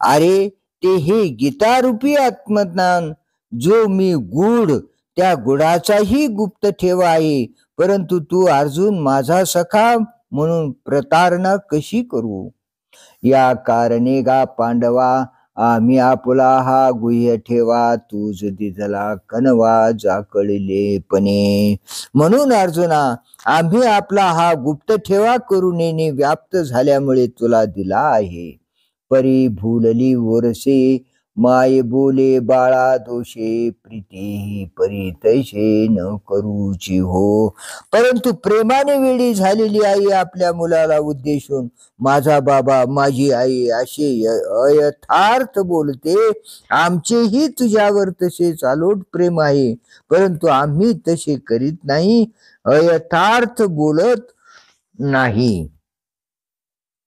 अरे, ते हे गीतारूपी आत्मज्ञान जो मी गूढ त्या गुढाचाही गुप्त ठेवा आहे, परंतु तू अर्जुन माझा सखा म्हणून प्रतारणा कशी करू. या कारणे गा पांडवा, आम्ही आपुला हा गुह्य ठेवा, तूच दिधला कनवा जाकळलेपणे. म्हणून अर्जुना, आम्ही आपला हा गुप्त ठेवा करुणेने व्याप्त झाल्यामुळे तुला दिला आहे. परी भूलली वरसे माय बोले बाळा दोषे, प्रीती परी तैसे न करूची हो. परंतु प्रेमाने वेळी झालेली आई आपल्या मुलाला उद्देशून माझा बाबा माझी आई असे अयथार्थ बोलते. आमचेही तुझ्यावर तसे चालोट प्रेम आहे, परंतु आम्ही तसे करीत नाही, अयथार्थ बोलत नाही.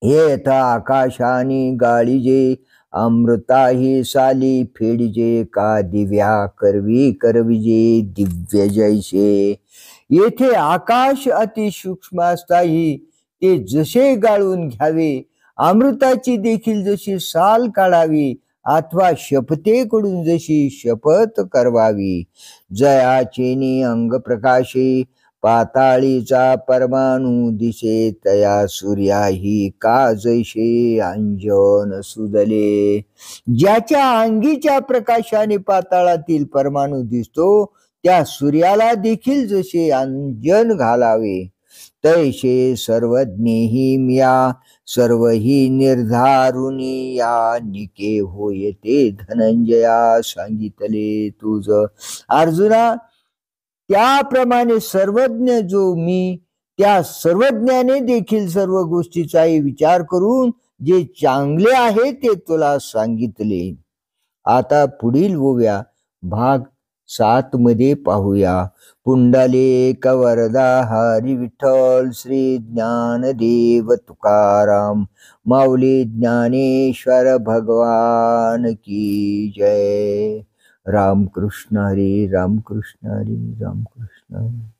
येथा आकाशाने गाळीजे अमृताही साली फेडीजे, का दिव्या करविजे दिव्य जैसे. येथे आकाश अति सूक्ष्म असताही ते जसे गाळून घ्यावे, अमृताची देखील जशी साल काढावी, अथवा शपथेकडून जशी शपथ करवावी. जयाचेनी अंग प्रकाशे पाताळीचा परमाणू दिसे, तया सूर्याही का जैसे अंजन सुदले. ज्याच्या अंगीच्या प्रकाशाने पाताळातील परमाणू दिसतो, त्या सूर्याला देखील जसे अंजन घालावे, तैसे सर्वज्ञेही म्या सर्वही निर्धारुनी या निके होय ते धनंजया सांगितले तुझ. अर्जुना, त्याप्रमाणे सर्वज्ञ जो मी, त्या सर्वज्ञाने देखील सर्व गोष्टीचाही विचार करून जे चांगले आहे ते तुला सांगितले. आता पुढील ओव्या भाग 7 मध्ये पाहूया. पुंडलिक वरदा हरी विठ्ठल श्री ज्ञानदेव तुकाराम माऊली ज्ञानेश्वर भगवान की जय. रामकृष्ण हरी, रामकृष्ण हरी, रामकृष्ण हरी.